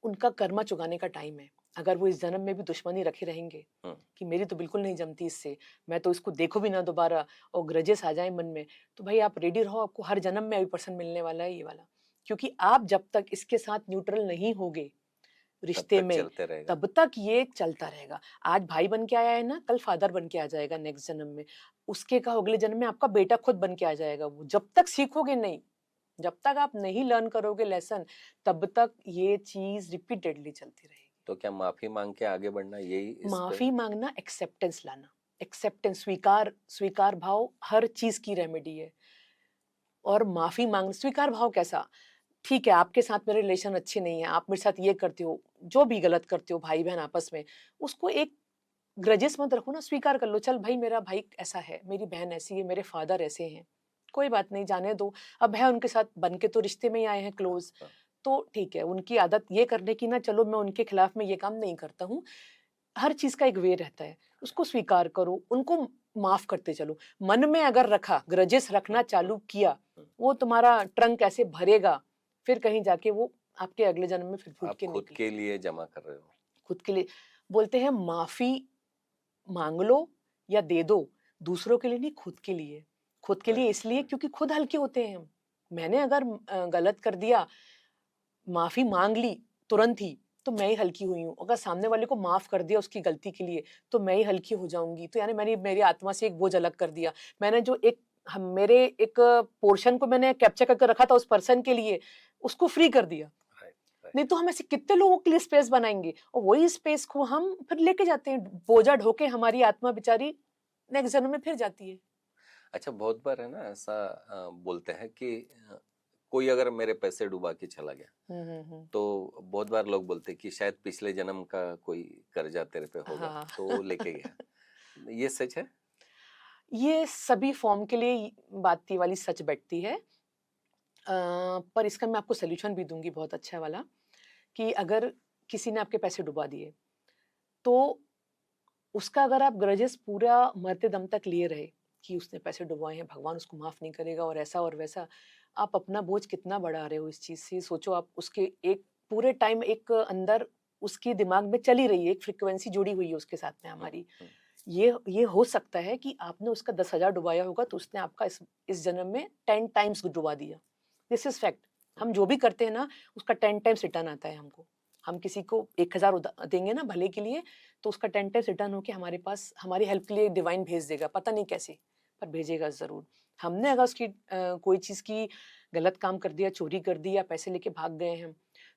उनका कर्मा चुकाने का टाइम है। अगर वो इस जन्म में भी दुश्मनी रखे रहेंगे, हुँ, कि मेरी तो बिल्कुल नहीं जमती इससे, मैं तो इसको देखूँ भी ना दोबारा और ग्रजेस आ जाएँ मन में, तो भाई आप रेडी रहो, आपको हर जन्म में अभी पर्सन मिलने वाला है ये वाला। क्योंकि आप जब तक इसके साथ न्यूट्रल नहीं होगे तब रिश्ते तक में, चलते रहेगा। तब तक ये चलता रहेगा। आज भाई बन के आया है ना, कल फादर बन के आ जाएगा नेक्स्ट जन्म में। उसके का अगले जन्म में आपका बेटा खुद बन के आ जाएगा वो। जब तक सीखोगे नहीं, जब तक आप नहीं लर्न करोगे लेसन, तब तक ये चीज़ रिपीटेडली चलती रहेगी। तो क्या माफ़ी माँग के आगे बढ़ना यही इस पे माफ़ी माँगना, एक्सेप्टेंस लाना। एक्सेप्टेंस, स्वीकार स्वीकार भाव हर चीज़ की रेमेडी है। और माफ़ी माँग स्वीकार भाव कैसा? ठीक है, आपके साथ मेरे रिलेशन अच्छे नहीं हैं, आप मेरे साथ ये करते हो, जो भी गलत करते हो भाई-बहन आपस में, उसको एक ग्रजेस मत रखो ना, स्वीकार कर लो, चल भाई मेरा भाई ऐसा है, मेरी बहन ऐसी है, मेरे फादर ऐसे हैं, कोई बात नहीं जाने दो। अब है उनके साथ बन के तो रिश्ते में ही आए हैं हाँ, क्लोज़, हाँ, तो ठीक है, उनकी आदत ये करने की ना, चलो मैं उनके खिलाफ में ये काम नहीं करता हूँ। हर चीज़ का एक वे रहता है, उसको स्वीकार करो, उनको माफ़ करते चलो। मन में अगर रखा, ग्रजेस हुँ, रखना हुँ, चालू किया, हुँ। वो तुम्हारा ट्रंक ऐसे भरेगा, फिर कहीं जाके वो आपके अगले जन्म में फिर फूट आप के खुद निकले। के लिए जमा कर रहे हो। खुद के लिए बोलते हैं माफ़ी माँग लो या दे दो, दूसरों के लिए नहीं, खुद के लिए। खुद के लिए राइट, इसलिए राइट। क्योंकि खुद हल्के होते हैं हम। हुँ, मैंने अगर गलत कर दिया, माफ़ी माँग ली तुरंत ही, तो मैं ही हल्की हुई हूँ। अगर सामने वाले को माफ़ कर दिया उसकी गलती के लिए, तो मैं ही हल्की हो जाऊँगी। तो यानी मैंने मेरी आत्मा से एक बोझ अलग कर दिया। मैंने जो एक हम मेरे एक पोर्शन को मैंने कैप्चर करके रखा था उस पर्सन के लिए, उसको फ्री कर दिया। राइट, नहीं राइट। तो हम ऐसे कितने लोगों के लिए स्पेस बनाएँगे और वही स्पेस को हम फिर लेके जाते हैं। बोझा ढो के हमारी आत्मा बेचारी नेक्स्ट जन्म में फिर जाती है। अच्छा, बहुत बार है ना ऐसा बोलते हैं कि कोई अगर मेरे पैसे डुबा के चला गया, हुँ, हुँ, हुँ। तो बहुत बार लोग बोलते हैं कि शायद पिछले जन्म का कोई कर्जा तेरे पे होगा, हाँ। तो वो लेके गया। ये सच है? ये सभी फॉर्म के लिए बात ये वाली सच बैठती है। पर इसका मैं आपको सॉल्यूशन भी दूँगी बहुत अच्छा वाला, कि अगर किसी ने आपके पैसे डुबा दिए, तो उसका अगर आप ग्रजेस पूरा मरते दम तक लिए रहे, कि उसने पैसे डुबोए हैं, भगवान उसको माफ़ नहीं करेगा और ऐसा और वैसा, आप अपना बोझ कितना बढ़ा रहे हो इस चीज़ से, सोचो आप उसके एक पूरे टाइम एक अंदर उसके दिमाग में चल ही रही है, एक फ्रीक्वेंसी जुड़ी हुई है उसके साथ में हुँ, हमारी। हुँ, ये हो सकता है कि आपने उसका 10,000 डुबाया होगा तो उसने आपका इस जन्म में 10 टाइम्स डुबा दिया। This is fact. हुँ, हम जो भी करते हैं ना उसका 10 टाइम्स रिटर्न आता है हमको। हम किसी को 1000 देंगे ना भले के लिए, तो उसका 10 टाइम्स रिटर्न होके हमारे पास हमारी हेल्प के लिए डिवाइन भेज देगा, पता नहीं कैसे, पर भेजेगा ज़रूर। हमने अगर उसकी कोई चीज़ की गलत काम कर दिया, चोरी कर दी या पैसे लेके भाग गए हैं,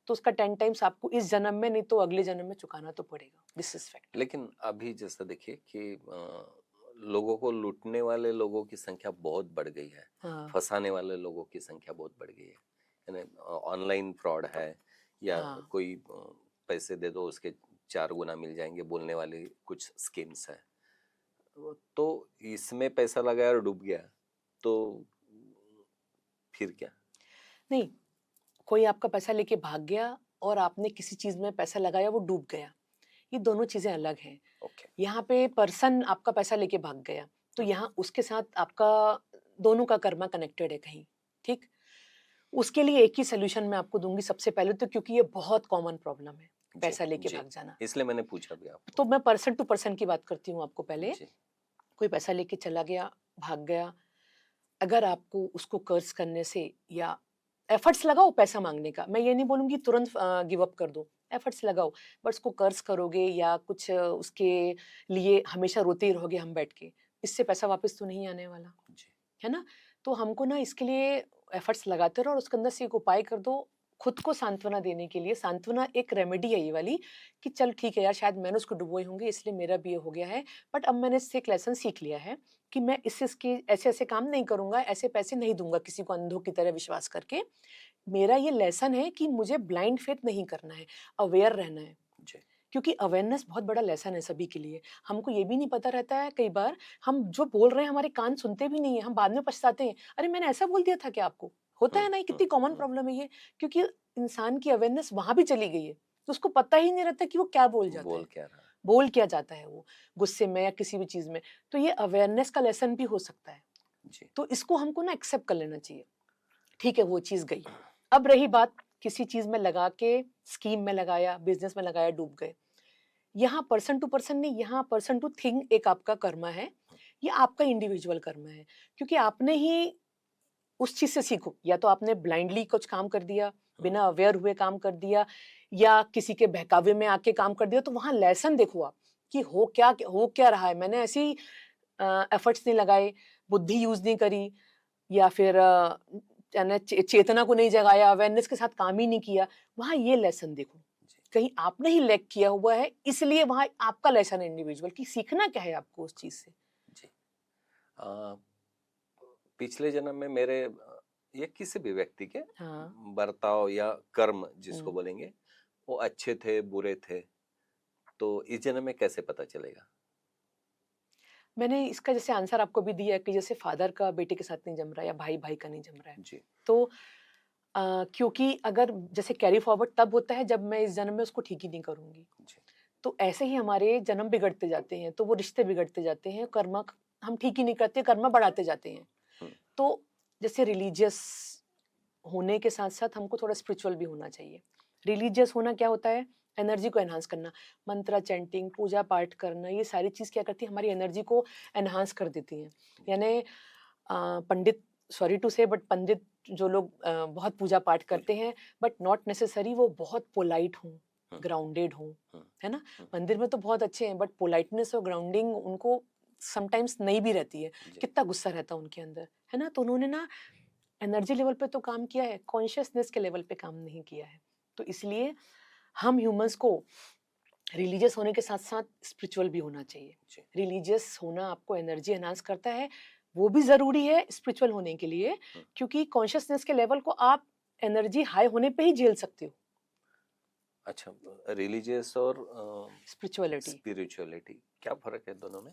तो उसका 10 टाइम्स आपको इस जन्म में नहीं तो अगले जन्म में चुकाना तो पड़ेगा। This is fact. लेकिन अभी जैसा देखिए कि लोगों को लूटने वाले लोगों की संख्या बहुत बढ़ गई है, हाँ, फंसाने वाले लोगों की संख्या बहुत बढ़ गई है। यानी ऑनलाइन फ्रॉड है या हाँ। कोई पैसे दे दो उसके 4 गुना मिल जाएंगे बोलने वाली कुछ स्कीम्स है। तो इसमें पैसा लगाया और डूब गया, तो फिर क्या? नहीं, कोई आपका पैसा लेके भाग गया और आपने किसी चीज़ में पैसा लगाया वो डूब गया, ये दोनों चीज़ें अलग हैं। ओके। यहाँ पे पर्सन आपका पैसा लेके भाग गया, तो हम्म, यहाँ उसके साथ आपका दोनों का कर्मा कनेक्टेड है कहीं, ठीक? उसके लिए एक ही सॉल्यूशन मैं आपको दूँगी सबसे पहले तो, क्योंकि ये बहुत कॉमन प्रॉब्लम है, जी, पैसा लेके जी, भाग जाना। इसलिए मैंने पूछा भी आपको। तो मैं पर्सन टू पर्सन की बात करती हूँ आपको पहले। जी। कोई पैसा लेके चला गया, भाग गया, अगर आपको उसको कर्ज़ करने से या एफर्ट्स लगाओ पैसा माँगने का, मैं ये नहीं बोलूँगी तुरंत गिव अप कर दो, एफर्ट्स लगाओ, बट उसको कर्ज़ करोगे या कुछ उसके लिए हमेशा रोते ही रहोगे हम बैठ के, इससे पैसा वापस तो नहीं आने वाला, जी। है ना? तो हमको ना इसके लिए एफर्ट्स लगाते रहो और उसके अंदर से एक उपाय कर दो, खुद को सांत्वना देने के लिए, सांत्वना एक रेमेडी है ये वाली कि चल ठीक है यार, शायद मैंने उसको डुबोए होंगे इसलिए मेरा भी ये हो गया है, बट अब मैंने इससे एक लेसन सीख लिया है कि मैं इसके ऐसे-ऐसे काम नहीं करूँगा, ऐसे पैसे नहीं दूँगा किसी को अंधों की तरह विश्वास करके। मेरा ये लेसन है कि मुझे ब्लाइंड फेथ नहीं करना है, अवेयर रहना है। जी। क्योंकि अवेयरनेस बहुत बड़ा लेसन है सभी के लिए। हमको ये भी नहीं पता रहता है कई बार, हम जो बोल रहे हैं हमारे कान सुनते भी नहीं है, हम बाद में पछताते हैं, अरे मैंने ऐसा बोल दिया था क्या आपको? होता हुँ, है ना, ये हुँ, कितनी कॉमन हुँ। प्रॉब्लम है ये, क्योंकि इंसान की अवेयरनेस वहाँ भी चली गई है, तो उसको पता ही नहीं रहता कि वो क्या बोल जाता बोल है, क्या रहा है? बोल क्या जाता है वो, गुस्से में या किसी भी चीज़ में। तो ये अवेयरनेस का लेसन भी हो सकता है, जी। तो इसको हमको ना एक्सेप्ट कर लेना चाहिए। ठीक है, वो चीज़ गई। अब रही बात किसी चीज़ में लगा के, स्कीम में लगाया, बिज़नेस में लगाया, डूब गए। यहाँ पर्सन टू पर्सन नहीं, यहाँ पर्सन टू थिंग एक आपका कर्मा है, ये आपका इंडिविजुअल कर्मा है, क्योंकि आपने ही उस चीज़ से सीखो, या तो आपने ब्लाइंडली कुछ काम कर दिया, बिना अवेयर हुए काम कर दिया, या किसी के बहकावे में आके काम कर दिया, तो वहाँ लेसन देखो आप कि हो क्या रहा है। मैंने ऐसे ही एफर्ट्स नहीं लगाए, बुद्धि यूज़ नहीं करी, या फिर यानी चेतना को नहीं जगाया, अवेयरनेस के साथ काम ही नहीं किया, वहाँ ये लेसन देखो। जी, कहीं आपने ही लैक किया हुआ है, इसलिए वहाँ आपका लेसन है इंडिविजुअल कि सीखना क्या है आपको उस चीज़ से। जी। अ, पिछले जन्म में मेरे या किसी भी व्यक्ति के हाँ। बर्ताव या कर्म जिसको हुँ। बोलेंगे, वो अच्छे थे, बुरे थे, तो इस जन्म में कैसे पता चलेगा? मैंने इसका जैसे आंसर आपको भी दिया है कि जैसे फादर का बेटे के साथ नहीं जम रहा है या भाई-भाई का नहीं जम रहा है। जी, तो क्योंकि अगर जैसे कैरी फॉरवर्ड तब होता है जब मैं इस जन्म में उसको ठीक ही नहीं करूँगी। जी। तो ऐसे ही हमारे जन्म बिगड़ते जाते हैं, तो वो रिश्ते बिगड़ते जाते हैं, कर्म हम ठीक ही नहीं करते, कर्म बढ़ाते जाते हैं। हुँ, तो जैसे रिलीजियस होने के साथ-साथ हमको थोड़ा स्पिरिचुअल भी होना चाहिए। रिलीजियस होना क्या होता है? एनर्जी को एनहांस करना। मंत्रा चैंटिंग, पूजा पाठ करना, ये सारी चीज़ क्या करती है? हमारी एनर्जी को एनहांस कर देती हैं। यानी पंडित, सॉरी टू से, बट पंडित जो लोग बहुत पूजा पाठ पूजा। करते हैं, बट नॉट नेसेसरी वो बहुत पोलाइट हों, हुँ, ग्राउंडेड हों, हुँ, है ना? हुँ। मंदिर में तो बहुत अच्छे हैं, बट पोलाइटनेस और ग्राउंडिंग उनको समटाइम्स नहीं भी रहती है। जी, कितना गुस्सा रहता है उनके अंदर, है ना? तो उन्होंने ना एनर्जी लेवल पे तो काम किया है, कॉन्शियसनेस के लेवल पे काम नहीं किया है। तो इसलिए हम ह्यूमन्स को रिलीजियस होने के साथ-साथ स्पिरिचुअल भी होना चाहिए। जी। रिलीजियस होना आपको एनर्जी एनहांस करता है, वो भी ज़रूरी है स्पिरिचुअल होने के लिए, हुँ। क्योंकि कॉन्शियसनेस के लेवल को आप एनर्जी हाई होने पे ही झेल सकते हो। अच्छा, रिलीजियस और स्पिरिचुअलिटी स्पिरिचुअलिटी क्या फ़र्क है दोनों में?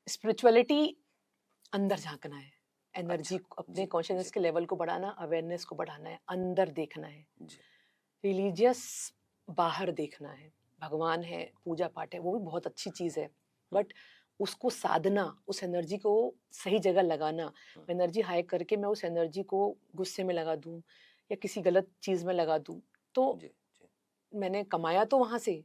स्पिरिचुअलिटी अंदर झाँकना है, एनर्जी अच्छा, को, अपने जी, कॉन्शियसनेस जी, के लेवल को बढ़ाना, अवेयरनेस को बढ़ाना है, अंदर देखना है। जी, रिलीजियस बाहर देखना है, भगवान है, पूजा पाठ है, वो भी बहुत अच्छी चीज़ है, हुँ, बट उसको साधना, उस एनर्जी को सही जगह लगाना, हुँ, एनर्जी हाई करके मैं उस एनर्जी को गुस्से में लगा दूँ या किसी गलत चीज़ में लगा दूँ, तो जी, जी। मैंने कमाया तो वहाँ से,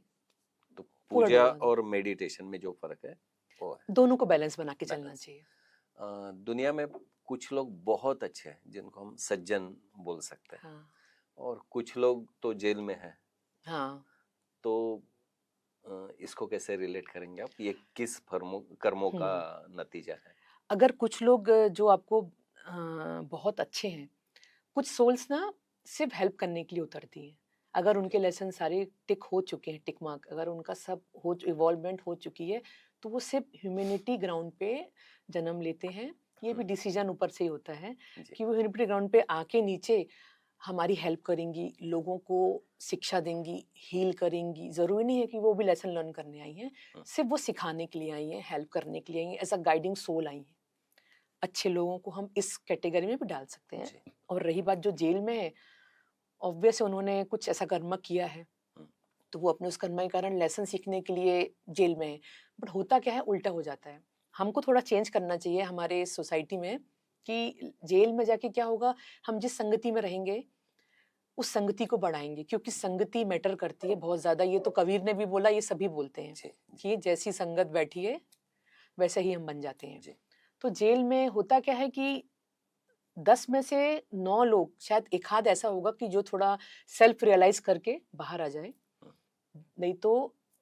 तो पूरा पूजा डुबा दूँ। और मेडिटेशन में जो फ़र्क है, वो है दोनों को बैलेंस बना के चलना बैलेंस। चाहिए। दुनिया में कुछ लोग बहुत अच्छे हैं, जिनको हम सज्जन बोल सकते हैं, हाँ, और कुछ लोग तो जेल में हैं। हाँ। तो इसको कैसे रिलेट करेंगे आप? ये किस फर्मों कर्मों का हुँ। नतीजा है? अगर कुछ लोग जो आपको बहुत अच्छे हैं, कुछ सोल्स ना सिर्फ हेल्प करने के लिए उतरती हैं। अगर ओके, उनके लेसन सारे टिक हो चुके हैं, टिक मार्क अगर उनका सब हो, इवॉल्वमेंट हो चुकी है, तो वो सिर्फ ह्यूमैनिटी ग्राउंड पे जन्म लेते हैं। ये हुँ, भी डिसीजन ऊपर से ही होता है जी, कि वो ह्यूमैनिटी ग्राउंड पे आके नीचे हमारी हेल्प करेंगी, लोगों को शिक्षा देंगी, हील करेंगी। ज़रूरी नहीं है कि वो भी लेसन लर्न करने आई हैं, हुँ, सिर्फ वो सिखाने के लिए आई हैं, हेल्प करने के लिए आई हैं, एज़ अ गाइडिंग सोल आई हैं। अच्छे लोगों को हम इस कैटेगरी में भी डाल सकते हैं। जी, और रही बात जो जेल में है, ऑब्वियस है उन्होंने कुछ ऐसा कर्म किया है, हुँ, तो वो अपने उस कर्म के कारण लेसन सीखने के लिए जेल में है। बट होता क्या है, उल्टा हो जाता है। हमको थोड़ा चेंज करना चाहिए हमारे सोसाइटी में कि जेल में जाके क्या होगा, हम जिस संगति में रहेंगे, उस संगति को बढ़ाएँगे, क्योंकि संगति मैटर करती है बहुत ज़्यादा। ये तो कबीर ने भी बोला, ये सभी बोलते हैं जी, जी, कि जैसी संगत बैठी है, वैसे ही हम बन जाते हैं। जी, तो जेल में होता क्या है कि 10 में से 9 लोग, शायद एक आध ऐसा होगा कि जो थोड़ा सेल्फ रियलाइज़ करके बाहर आ जाए। हुँ, नहीं तो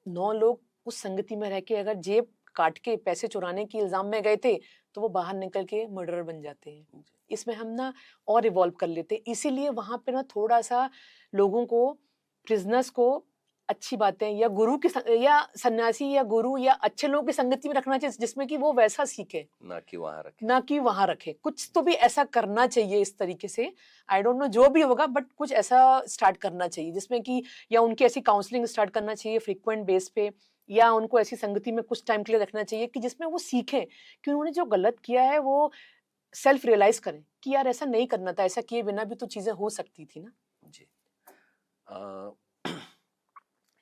9 लोग उस संगति में रह के अगर जेब काट के पैसे चुराने के इल्ज़ाम में गए थे, तो वो बाहर निकल के मर्डरर बन जाते हैं। जी, इसमें हम ना और इवॉल्व कर लेते, इसीलिए वहां पे ना थोड़ा सा लोगों को, प्रिजनर्स को अच्छी बातें या गुरु की या सन्यासी या गुरु या अच्छे लोगों की संगति में रखना चाहिए, जिसमें कि वो वैसा सीखे, ना कि वहां रखे। ना कि वहां रखे। कुछ तो भी ऐसा करना चाहिए इस तरीके से, आई डोंट नो जो भी होगा, बट कुछ ऐसा स्टार्ट करना चाहिए जिसमें कि, या उनकी ऐसी काउंसलिंग स्टार्ट करना चाहिए फ्रीक्वेंट बेस पे, या उनको ऐसी संगति में कुछ टाइम के लिए रखना चाहिए कि जिसमें वो सीखें कि उन्होंने जो गलत किया है वो सेल्फ रियलाइज करें कि यार ऐसा नहीं करना था, ऐसा किए बिना भी तो चीजें हो सकती थी ना। जी। अ,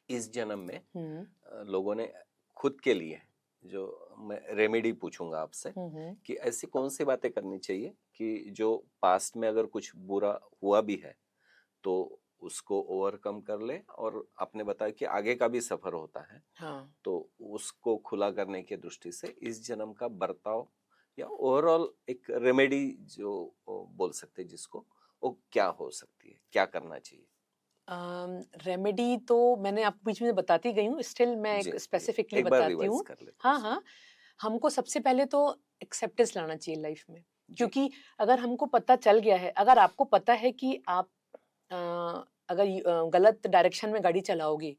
इस जन्म में हम्म लोगों ने खुद के लिए, जो मैं रेमेडी पूछूंगा आपसे, हम्म कि ऐसी कौन सी बातें करनी चाहिए कि जो पास्ट में अगर कुछ बुरा हुआ भी है तो उसको ओवरकम कर ले, और आपने बताया कि आगे का भी सफर होता है, हाँ। तो उसको खुला करने की दृष्टि से इस जन्म का बर्ताव या ओवरऑल एक रेमेडी जो बोल सकते हैं जिसको, वो क्या हो सकती है, क्या करना चाहिए? रेमेडी तो मैंने आपको बीच में बताती गई हूँ, स्टिल मैं जी एक जी, स्पेसिफिकली एक बार बताती रिवाइज हूँ। कर लेते हैं हाँ उसको। हाँ, हमको सबसे पहले तो एक्सेप्टेंस लाना चाहिए लाइफ में, जी क्योंकि अगर हमको पता चल गया है, अगर आपको पता है कि आप अ, अगर गलत डायरेक्शन में गाड़ी चलाओगे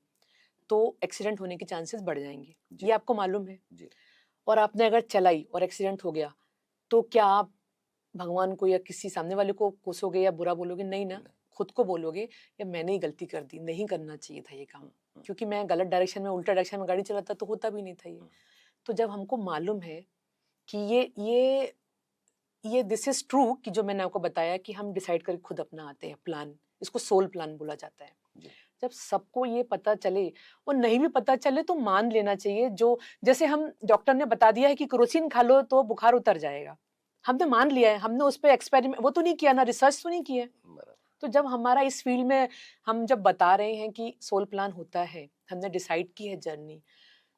तो एक्सीडेंट होने के चांसेस बढ़ जाएंगे, जी ये आपको मालूम है। जी और आपने अगर चलाई और एक्सीडेंट हो गया, तो क्या आप भगवान को या किसी सामने वाले को कोसोगे या बुरा बोलोगे? नहीं ना, नहीं। खुद को बोलोगे या मैंने ही गलती कर दी, नहीं करना चाहिए था ये काम, हम्म, क्योंकि मैं गलत डायरेक्शन में, उल्टा डायरेक्शन में गाड़ी चलाता तो होता भी नहीं था ये। हम्म, तो जब हमको मालूम है कि ये दिस इज ट्रू, कि जो मैंने आपको बताया कि हम डिसाइड करके खुद अपना आते हैं प्लान, इसको सोल प्लान बोला जाता है। जी जब सबको ये पता चले, और नहीं भी पता चले तो मान लेना चाहिए, जो जैसे हम, डॉक्टर ने बता दिया है कि क्रोसिन खा लो तो बुखार उतर जाएगा, हमने मान लिया है, हमने उस पर एक्सपेरिमेंट वो तो नहीं किया ना, रिसर्च तो नहीं किया है। बराबर। तो जब हमारा इस फील्ड में, हम जब बता रहे हैं कि सोल प्लान होता है, हमने डिसाइड की है जर्नी,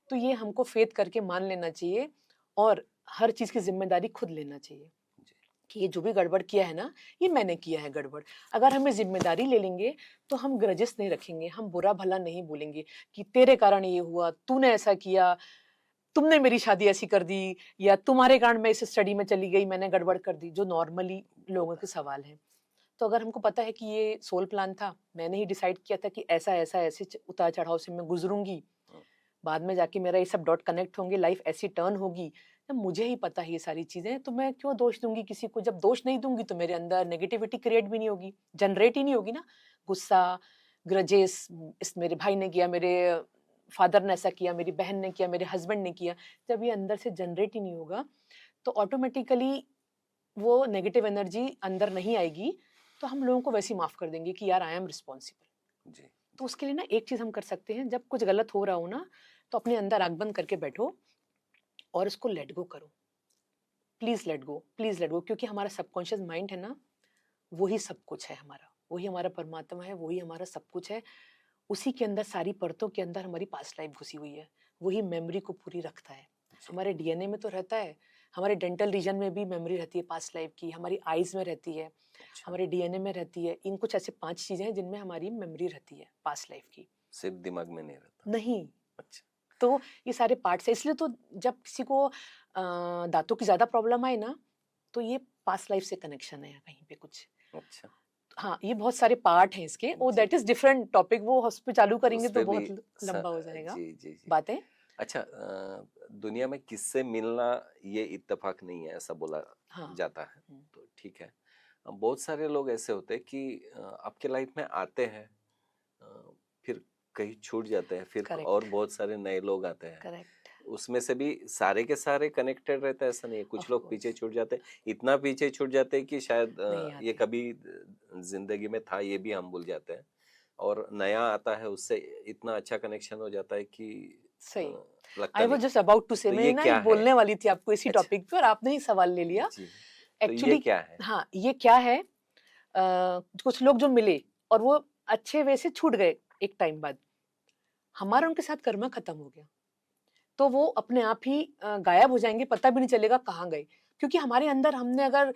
तो ये हमको फेथ करके मान लेना चाहिए, और हर चीज की जिम्मेदारी खुद लेना चाहिए जी कि ये जो भी गड़बड़ किया है ना, ये मैंने किया है गड़बड़। अगर हमें जिम्मेदारी ले लेंगे तो हम ग्रजेस नहीं रखेंगे, हम बुरा भला नहीं बोलेंगे कि तेरे कारण ये हुआ, तूने ऐसा किया, तुमने मेरी शादी ऐसी कर दी, या तुम्हारे कारण मैं इस स्टडी में चली गई, मैंने गड़बड़ कर दी, जो नॉर्मली लोगों होता के है। सवाल हैं। तो अगर हमको पता है कि ये सोल प्लान था, मैंने ही डिसाइड किया था कि ऐसा ऐसा ऐसे उतार चढ़ाव से मैं गुजरूंगी, हम्म, बाद में जाके मेरा ये सब डॉट कनेक्ट होंगे, लाइफ ऐसी टर्न होगी, जब मुझे ही पता है ये सारी चीजें, तो मैं क्यों दोष दूंगी किसी को? जब दोष नहीं दूंगी तो मेरे अंदर नेगेटिविटी क्रिएट भी नहीं होगी, जनरेट ही नहीं होगी ना, गुस्सा, ग्रजेस, इस मेरे भाई ने किया, मेरे फादर ने ऐसा किया, मेरी बहन ने किया, मेरे हस्बैंड ने किया, जब ये अंदर से जनरेट ही नहीं होगा तो ऑटोमेटिकली वो नेगेटिव एनर्जी अंदर नहीं आएगी, तो हम लोगों को वैसे ही माफ कर देंगे कि यार आई एम रिस्पॉन्सिबल। जी तो उसके लिए ना एक चीज हम कर सकते हैं, जब कुछ गलत हो रहा हो ना, तो अपने अंदर आंख बंद करके बैठो और इसको लेट गो करो, please let go, please let go, क्योंकि हमारा सबकॉन्शियस माइंड है ना, वही सब कुछ है हमारा, वही हमारा परमात्मा है, वही हमारा सब कुछ है। उसी के अंदर, सारी परतों के अंदर हमारी पास्ट लाइफ घुसी हुई है, वही मेमोरी को पूरी रखता है। जी। हमारे डीएनए में तो रहता है, हमारे डेंटल रीजन में भी मेमोरी रहती है पास्ट लाइफ की, हमारी आईज में रहती है, अच्छा, हमारे डीएनए में रहती है। इन कुछ ऐसे 5 चीजें हैं जिनमें हमारी मेमोरी रहती है पास्ट लाइफ की। सिर्फ दिमाग में नहीं रहता। नहीं, अच्छा तो ये सारे पार्ट्स है, इसलिए तो जब किसी को दांतों की ज्यादा प्रॉब्लम आए ना, तो ये पास्ट लाइफ से कनेक्शन है कहीं पे कुछ। अच्छा। हाँ, ये बहुत सारे पार्ट हैं इसके, वो जी, दैट इज डिफरेंट टॉपिक, वो उस पे चालू करेंगे उस तो पे भी बहुत लंबा हो जाएगा जी जी जी। बातें। अच्छा, दुनिया में किससे मिलना ये इत्तेफाक नहीं है, ऐसा बोला हाँ। जाता है, हम्म, तो ठीक है। बहुत सारे लोग ऐसे होते हैं कि आपके लाइफ में आते हैं, अ, फिर कहीं छूट जाते हैं, फिर और करेक्ट, बहुत सारे नए लोग आते हैं। करेक्ट, उसमें से भी सारे के सारे कनेक्टेड रहता है ऐसा नहीं है, कुछ ऑफ लोग पीछे कोर्स। छूट जाते हैं, इतना पीछे छूट जाते हैं कि शायद नहीं ये आते, कभी जिंदगी में था, ये भी हम भूल जाते हैं। और नया आता है, उससे इतना अच्छा कनेक्शन हो जाता है कि सही। लगता आई वाज नहीं। जस्ट अबाउट टू से, तो मैं ये ना ये क्या है? बोलने वाली थी आपको इसी अच्छा, टॉपिक पे, और आपने ही सवाल ले लिया। जी, तो ये एक्चुअली क्या है? हाँ, ये क्या है, कुछ लोग जो मिले और वो अच्छे वे से छूट गए एक टाइम बाद, हमारा उनके साथ कर्मा खत्म हो गया, तो वो अपने आप ही गायब हो जाएंगे, पता भी नहीं चलेगा कहाँ गए, क्योंकि हमारे अंदर हमने अगर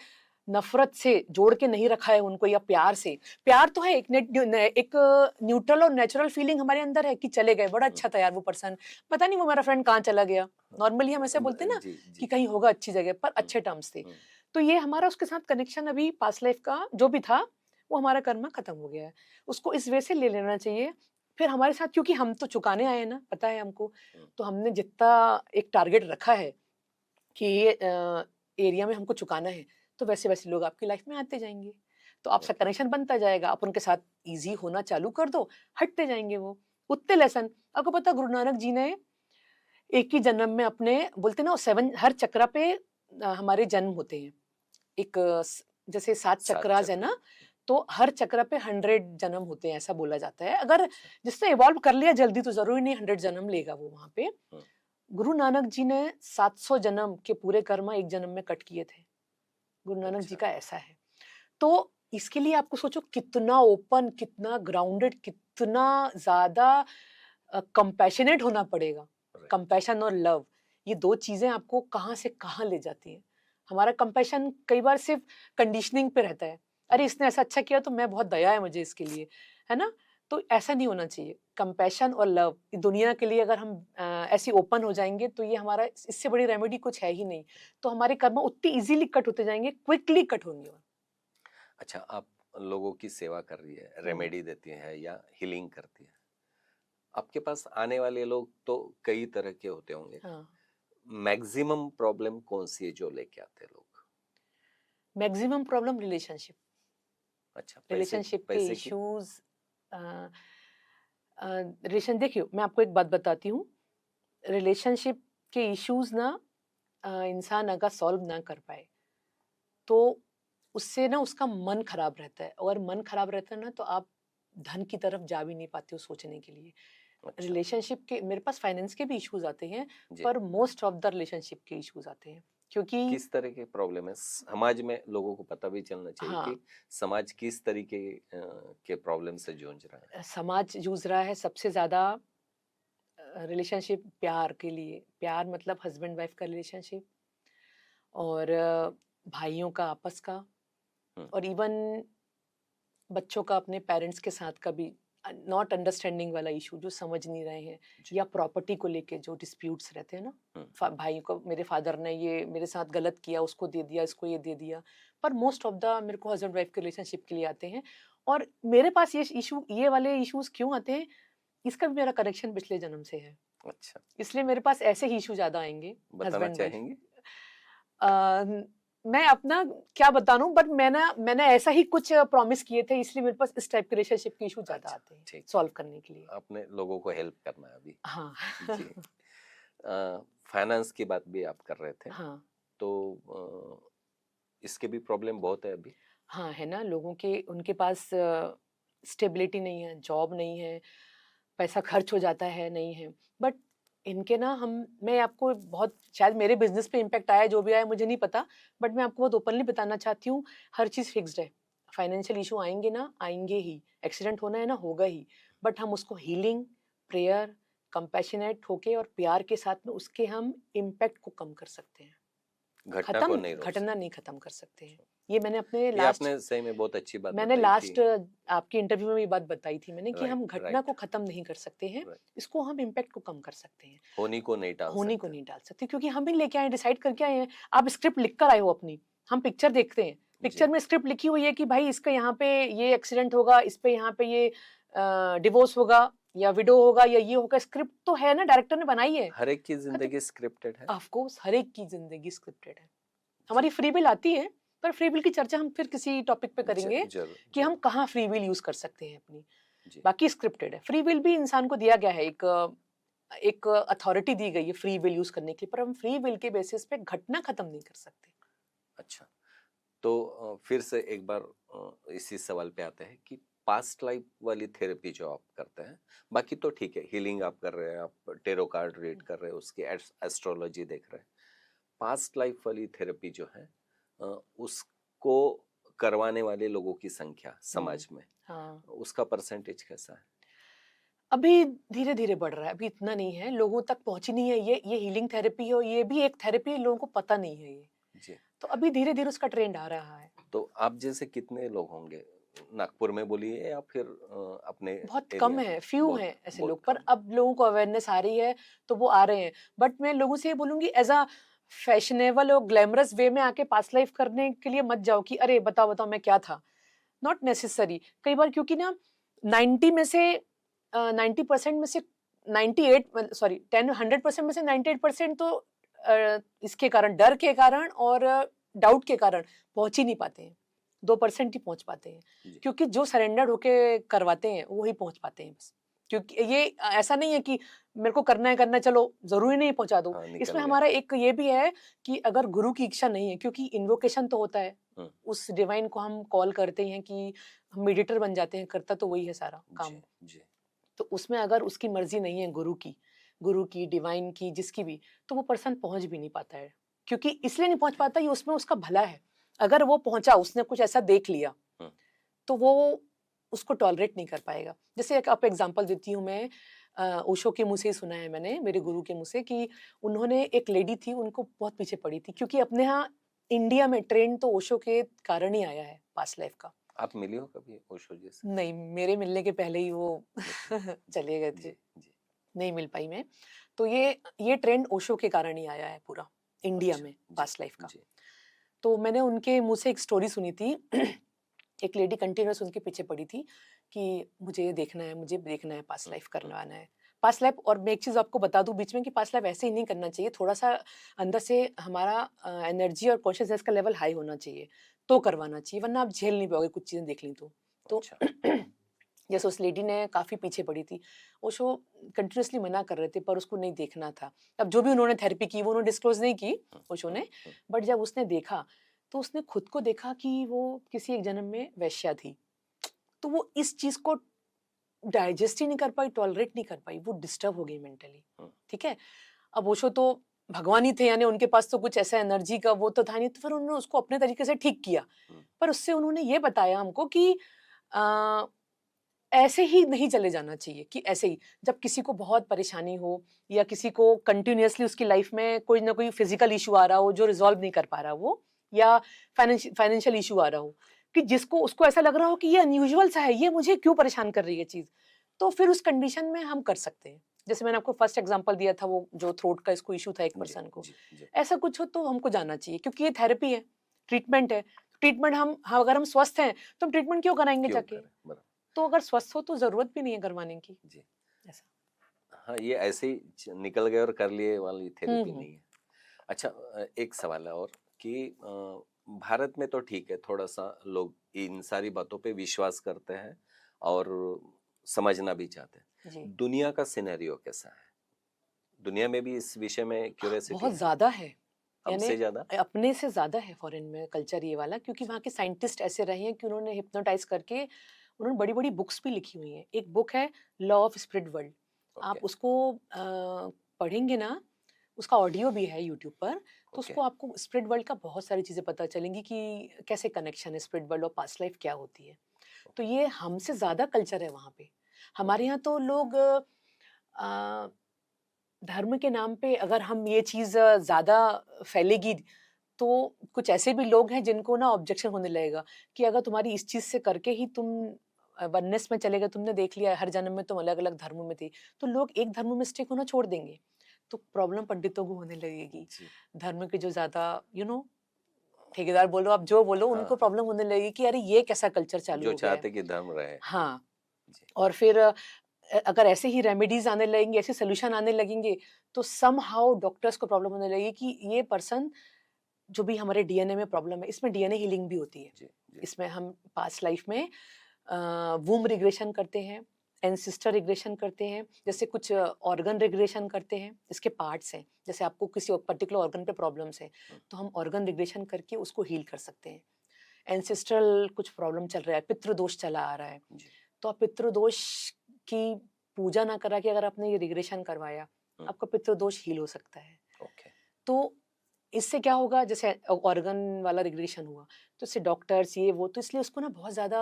नफरत से जोड़ के नहीं रखा है उनको, या प्यार से, प्यार तो है, एक न्यूट्रल और नेचुरल फीलिंग हमारे अंदर है कि चले गए, बड़ा हम्म, अच्छा था यार वो पर्सन, पता नहीं वो मेरा फ्रेंड कहाँ चला गया, नॉर्मली हम ऐसे बोलते हैं ना जी कि जी। कहीं होगा अच्छी जगह पर, हम्म, अच्छे टर्म्स थे। हम्म, तो ये हमारा उसके साथ कनेक्शन अभी पास्ट लाइफ का जो भी था वो हमारा कर्मा खत्म हो गया है। उसको इस वे से ले लेना चाहिए। फिर हमारे साथ क्योंकि हम तो चुकाने आए हैं ना, पता है हमको, हम्म, तो हमने जितना एक टारगेट रखा है कि ये एरिया में हमको चुकाना है, तो वैसे-वैसे लोग आपकी लाइफ में आते जाएँगे। तो आपसे ओके। कनेक्शन बनता जाएगा, आप उनके साथ ईज़ी होना चालू कर दो, हटते जाएँगे वो। उतने लेसन आपको पता है गुरु नानक जी ने एक ही जन्म में अपने बोलते हैं ना 7 हर चक्रा पे हमारे जन्म होते हैं। एक जैसे 7 सात चक्रास है चक्र। ना, तो हर चक्र पे 100 जन्म होते हैं ऐसा बोला जाता है। अगर अच्छा। जिसने इवॉल्व कर लिया जल्दी तो ज़रूरी नहीं 100 जन्म लेगा वो वहाँ पे। हम्म, गुरु नानक जी ने 700 जन्म के पूरे कर्म एक जन्म में कट किए थे। गुरु नानक जी अच्छा। का ऐसा है। तो इसके लिए आपको सोचो कितना ओपन, कितना ग्राउंडेड, कितना ज़्यादा कंपैशनेट होना पड़ेगा। राइट। कंपैशन और लव, ये 2 चीज़ें आपको कहाँ से कहाँ ले जाती हैं। हमारा कंपैशन कई बार सिर्फ़ कंडीशनिंग पे रहता है। अरे! इसने ऐसा अच्छा किया तो मैं बहुत दया है मुझे इसके लिए, है ना? तो ऐसा नहीं होना चाहिए। कंपैशन और लव दुनिया के लिए अगर हम ऐसे ओपन हो जाएँगे तो ये हमारा इससे बड़ी रेमेडी कुछ है ही नहीं। तो हमारे कर्म उतनी ईज़िली कट होते जाएँगे, क्विकली कट होंगे वो। अच्छा, आप लोगों की सेवा कर रही है, हुँ, रेमेडी देती है या हीलिंग करती है। आपके पास आने वाले लोग तो कई तरह के होते होंगे। हाँ। मैक्सिमम प्रॉब्लम कौन सी है जो लेके आते हैं लोग? मैक्सिमम प्रॉब्लम रिलेशनशिप, अच्छा, पैसे रिलेशनशिप के पैसे की। इश्यूज़ अ रिलेशन देखिए, मैं आपको एक बात बताती हूँ, रिलेशनशिप के इश्यूज़ ना इंसान अगर सॉल्व ना कर पाए, तो उससे ना उसका मन खराब रहता है और मन खराब रहता है ना तो आप धन की तरफ जा भी नहीं पाते हो सोचने के लिए। अच्छा। रिलेशनशिप के मेरे पास फाइनेंस के भी इश्यूज़ आते हैं, जी। पर मोस्ट ऑफ द रिलेशनशिप के इश्यूज़ आते हैं। क्योंकि किस तरह के प्रॉब्लम है समाज में, लोगों को पता भी चलना चाहिए हाँ, कि समाज किस तरीके के प्रॉब्लम से जूझ रहा है। समाज जूझ रहा है सबसे ज़्यादा रिलेशनशिप प्यार के लिए। प्यार मतलब हस्बैंड वाइफ का रिलेशनशिप और भाइयों का आपस का हम्म, और इवन बच्चों का अपने पेरेंट्स के साथ का भी नॉट अंडरस्टैंडिंग वाला इशू जो समझ नहीं रहे हैं जी। या प्रॉपर्टी को लेके जो डिस्प्यूट्स रहते हैं ना हम्म, भाई को मेरे फादर ने ये मेरे साथ गलत किया उसको दे दिया इसको ये दे दिया पर मोस्ट ऑफ द मेरे को हस्बैंड वाइफ के रिलेशनशिप के लिए आते हैं और मेरे पास ये इशू ये वाले इश्यूज क्यों आते हैं इसका भी मेरा कनेक्शन पिछले जन्म से है अच्छा, इसलिए मेरे पास ऐसे ही इशू ज्यादा आएंगे बताना हस्बैंड वाइफ चाहेंगे? मैं अपना क्या बताऊँ बट मैंने ऐसा ही कुछ प्रॉमिस किए थे इसलिए मेरे पास इस टाइप के रिलेशनशिप के इशू ज़्यादा अच्छा, आते हैं, ठीक है। सॉल्व करने के लिए। आपने लोगों को हेल्प करना है अभी। हाँ। जी। फाइनेंस की बात भी आप कर रहे थे, हाँ, तो इसके भी प्रॉब्लम बहुत है अभी। हाँ, है ना लोगों के उनके पास स्टेबिलिटी नहीं है, जॉब नहीं है, पैसा खर्च हो जाता है, नहीं है। बट इनके ना हम मैं आपको बहुत शायद मेरे बिज़नेस पे इम्पैक्ट आया है, जो भी आया है मुझे नहीं पता, बट मैं आपको बहुत ओपनली बताना चाहती हूँ, हर चीज़ फिक्स्ड है। फाइनेंशियल इश्यू आएँगे ना, आएँगे ही। एक्सीडेंट होना है ना, होगा ही। बट हम उसको हीलिंग, प्रेयर, कंपैशनेट होके और प्यार के साथ में उसके हम इम्पैक्ट को कम कर सकते हैं। घटना को खत्म नहीं रोक घटना सकते। नहीं खत्म कर सकते हैं। ये मैंने अपने ये लास्ट आपने सही में बहुत अच्छी बात मैंने बताई कि लास्ट आपके इंटरव्यू में ये बात बताई थी मैंने कि हम राइट, घटना को राइट, खत्म नहीं कर सकते हैं, राइट। इसको हम इम्पैक्ट को कम कर सकते हैं, होनी को नहीं टाल होनी को सकते। नहीं डाल सकते क्योंकि हम ही लेके आए हैं, डिसाइड करके आए हैं। आप स्क्रिप्ट लिख कर आए हो अपनी, हम पिक्चर देखते हैं, पिक्चर जी। में स्क्रिप्ट लिखी हुई है कि भाई इसका यहाँ पे ये एक्सीडेंट होगा, इस पे यहाँ पे ये डिवोर्स होगा या विडो होगा या ये होगा, स्क्रिप्ट तो है ना, डायरेक्टर ने बनाई है। हर एक की खत्म। जिंदगी स्क्रिप्टेड है। ऑफ कोर्स हर एक की जिंदगी स्क्रिप्टेड है। हमारी जी। फ्री विल आती है, पर फ्री विल की चर्चा हम फिर किसी टॉपिक पे करेंगे जरूर, कि हम जरूर। कहाँ फ्री विल यूज कर सकते हैं अपनी। जी। बाकी स्क्रिप्टेड है। फ्री विल भी इंसान को दिया गया है, एक अथॉरिटी दी गई है फ्री विल यूज करने की, पर हम फ्री विल के बेसिस पे घटना खत्म नहीं कर सकते। अच्छा, तो फिर से एक बार इसी सवाल पे आते हैं कि पास्ट लाइफ वाली थेरेपी जो आप करते हैं, बाकी तो ठीक है, हीलिंग आप कर रहे हैं, आप टेरो कार्ड रीड कर रहे हैं, उसकी एस्ट्रोलॉजी देख रहे हैं। पास्ट लाइफ वाली थेरेपी जो है, उसको करवाने वाले लोगों की संख्या हम्म, समाज में, हाँ। उसका परसेंटेज कैसा है? अभी धीरे धीरे बढ़ रहा है, अभी इतना नहीं है, लोगों तक पहुंची नहीं है ये हीलिंग थेरेपी है और ये भी एक थेरेपी है, लोगों को पता नहीं है ये। जी। तो अभी धीरे धीरे उसका ट्रेंड आ रहा है। तो आप जैसे कितने लोग होंगे नागपुर में बोलिए या फिर अपने बहुत कम एरिया में? है, फ्यू बहुत हैं ऐसे बहुत लोग, पर कम है। अब लोगों को अवेयरनेस आ रही है, तो वो आ रहे हैं। बट मैं लोगों से ये बोलूँगी एज़ अ फैशनेबल और ग्लैमरस वे में आके पास्ट लाइफ करने के लिए मत जाओ कि अरे बताओ बताओ मैं क्या था। Not necessary. कई बार क्योंकि ना 90 में से 90% में से 98 सॉरी 10 100% में से 98% तो इसके कारण, डर के कारण और डाउट के कारण पहुंच ही नहीं पाते हैं। 2% ही पहुंच पाते हैं, जी। क्योंकि जो सरेंडर होके करवाते हैं वही पहुंच पाते हैं बस। क्योंकि ये ऐसा नहीं है कि मेरे को करना है चलो जरूरी नहीं पहुंचा दो। हाँ, निकल इसमें गया। हमारा एक ये भी है कि अगर गुरु की इच्छा नहीं है, क्योंकि इन्वोकेशन तो होता है, हम्म, उस डिवाइन को हम कॉल करते हैं कि हम मेडिटेटर बन जाते हैं, करता तो वही है सारा काम। जी जी तो उसमें अगर उसकी मर्जी नहीं है गुरु की डिवाइन की जिसकी भी, तो वो पर्सन पहुंच भी नहीं पाता है। क्योंकि इसलिए नहीं पहुंच पाता, ये उसमें उसका भला है। अगर वो पहुंचा, उसने कुछ ऐसा देख लिया, हम्म, तो वो उसको टॉलरेट नहीं कर पाएगा। जैसे एक आप एग्जांपल देती हूँ मैं, ओशो के मुंह से ही सुना है मैंने, मेरे गुरु के मुंह से, कि उन्होंने, एक लेडी थी, उनको बहुत पीछे पड़ी थी, क्योंकि अपने यहाँ इंडिया में ट्रेंड तो ओशो के कारण ही आया है पास्ट लाइफ का। आप मिली हो कभी ओशो जी से? नहीं, मेरे मिलने के पहले ही वो निकल चले गए थे, जी जी। नहीं मिल पाई मैं। तो ये ट्रेंड ओशो के कारण ही आया है पूरा इंडिया अच्छा में जी पास्ट लाइफ का। जी। तो मैंने उनके मुंह से एक स्टोरी सुनी थी। एक लेडी कंटिन्यूअस उनके पीछे पड़ी थी कि मुझे ये देखना है, मुझे देखना है, पास्ट लाइफ करवाना है, पास्ट लाइफ। और मैं एक चीज आपको बता दूं बीच में कि पास्ट लाइफ ऐसे ही नहीं करना चाहिए, थोड़ा सा अंदर से हमारा एनर्जी और कॉन्शियसनेस का लेवल हाई होना चाहिए, तो करवाना चाहिए, वरना आप झेल नहीं पाओगे कुछ चीजें देख ली तो अच्छा। जैसे उस लेडी ने काफी पीछे पड़ी थी, वो शो कंटिन्यूअसली मना कर रहे थे, पर उसको नहीं देखना था। अब जो भी उन्होंने थेरेपी की वो उन्होंने डिस्क्लोज नहीं की ओशो ने, बट जब उसने देखा तो उसने खुद को देखा कि वो किसी एक जन्म में वैश्या थी। तो वो इस चीज को डाइजेस्ट ही नहीं कर पाई, टॉलरेट नहीं कर पाई, वो डिस्टर्ब हो गई मेंटली। ठीक है, अब ओशो तो भगवान ही थे, यानी उनके पास तो कुछ ऐसा एनर्जी का वो तो था नहीं, तो फिर उन्होंने उसको अपने तरीके से ठीक किया। पर उससे उन्होंने ये बताया हमको कि आ, ऐसे ही नहीं चले जाना चाहिए, कि ऐसे ही जब किसी को बहुत परेशानी हो, या किसी को कंटिन्यूअसली उसकी लाइफ में कोई ना कोई फिजिकल इशू आ रहा हो जो रिजॉल्व नहीं कर पा रहा वो, या फाइनेंशियल इशू आ रहा हो, कि जिसको उसको ऐसा लग रहा हो कि ये अनयूजुअल सा है, ये मुझे क्यों परेशान कर रही है चीज, तो फिर उस कंडीशन में हम कर सकते हैं। जैसे मैंने आपको फर्स्ट एग्जांपल दिया था, वो जो थ्रोट का इसको इशू था एक जी पर्सन को, जी जी। ऐसा कुछ हो तो हमको जाना चाहिए, क्योंकि ये थेरेपी है, ट्रीटमेंट है। ट्रीटमेंट हम अगर हम स्वस्थ हैं तो हम ट्रीटमेंट क्यों कराएंगे क्यों जाके? करें, बराबर। तो अगर स्वस्थ हो तो जरूरत भी नहीं है करवाने की। जी। ऐसा। हाँ, ये ऐसे ही निकल गए और कर लिए वाली थेरेपी हम्म। नहीं है। अच्छा, एक सवाल है और कि भारत में तो ठीक है, थोड़ा सा लोग इन सारी बातों पे विश्वास करते हैं और समझना भी चाहते हैं। जी, दुनिया का सिनेरियो कैसा है? दुनिया में भी इस विषय में क्यूरियोसिटी बहुत है? ज्यादा है। यानी हमसे ज्यादा? अपने से ज्यादा है फॉरेन में कल्चर ये वाला, क्योंकि अच्छा। वहाँ के साइंटिस्ट ऐसे रहे हैं कि उन्होंने हिप्नोटाइज करके उन्होंने बड़ी बड़ी बुक्स भी लिखी हुई हैं। एक बुक है law of spirit world, okay आप उसको पढ़ेंगे ना, उसका ऑडियो भी है यूट्यूब पर, तो ओके। उसको आपको स्पिरिट वर्ल्ड का बहुत सारी चीजें पता चलेंगी कि कैसे कनेक्शन है स्पिरिट वर्ल्ड और पास्ट लाइफ क्या होती है। तो ये हमसे ज्यादा कल्चर है वहाँ पे। हमारे ओके। यहाँ तो लोग धर्म के नाम पे, अगर हम ये चीज ज्यादा फैलेगी, तो कुछ ऐसे भी लोग हैं जिनको ना ऑब्जेक्शन होने लगेगा कि अगर तुम्हारी इस चीज से करके ही तुम वननेस में चले गए, तुमने देख लिया हर जन्म में तुम अलग अलग धर्मों में थे, तो लोग एक धर्म में स्टिक होना छोड़ देंगे। तो प्रॉब्लम पंडितों को होने लगेगी। जी। धर्म के जो ज्यादा ठेकेदार बोलो, आप जो बोलो, हाँ उनको हाँ। प्रॉब्लम होने लगेगी कि अरे ये कैसा कल्चर चालू जो हो गया है। चाहते कि धर्म रहे। हाँ। जी और फिर अगर ऐसे ही रेमेडीज आने लगेंगे, ऐसे सोल्यूशन आने लगेंगे, तो सम हाउ डॉक्टर्स को प्रॉब्लम होने लगेगी कि ये पर्सन, जो भी हमारे डीएनए में प्रॉब्लम है, इसमें डीएनए हीलिंग भी होती है। जी जी। इसमें हम पास्ट लाइफ में वूम रिग्रेशन करते हैं, एंसिस्टर रिग्रेशन करते हैं, जैसे कुछ ऑर्गन रिग्रेशन करते हैं, इसके पार्ट्स हैं। जैसे आपको किसी पर्टिकुलर ऑर्गन पे प्रॉब्लम्स है, तो हम ऑर्गन रिग्रेशन करके उसको हील कर सकते हैं। एंसिस्ट्रल कुछ प्रॉब्लम चल रहा है, पितृदोष चला आ रहा है, जी। तो आप पितृदोष की पूजा ना करा के अगर आपने ये रिग्रेशन करवाया, आपका पितृदोष हील हो सकता है। ओके। तो इससे क्या होगा, जैसे ऑर्गन वाला रिग्रेशन हुआ, तो इससे डॉक्टर्स ये वो, तो इसलिए उसको ना बहुत ज्यादा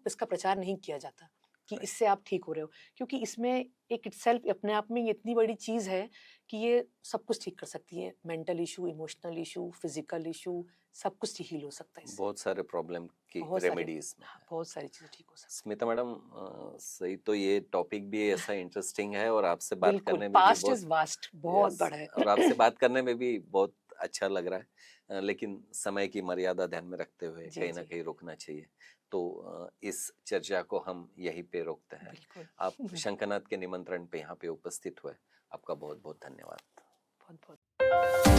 इसका प्रचार नहीं किया जाता कि Right. इससे आप ठीक हो रहे हो, क्योंकि इसमें एक इटसेल्फ अपने आप में ये इतनी बड़ी चीज है कि ये सब कुछ ठीक कर सकती है। Mental issue, emotional issue, physical issue, सब कुछ हील हो सकता है इससे। बहुत सारे प्रॉब्लम की बहुत सारे, रेमेडी इसमें हाँ, है। बहुत सारी चीजें ठीक हो सकती स्मिता मैडम, सही तो ये टॉपिक भी ऐसा इंटरेस्टिंग है और आपसे हैं। बात बिल्कुल, करने में भी पास्ट बहुत, इज वास्ट, बहुत यस, बड़ा है। और आपसे बात करने में भी बहुत अच्छा लग रहा है, लेकिन समय की मर्यादा ध्यान में रखते हुए जी कहीं ना जी, कहीं रुकना चाहिए। तो इस चर्चा को हम यहीं पे रोकते हैं। बिल्कुल। आप शंखनाद के निमंत्रण पे यहाँ पे उपस्थित हुए, आपका बहुत बहुत धन्यवाद। बहुत बहुत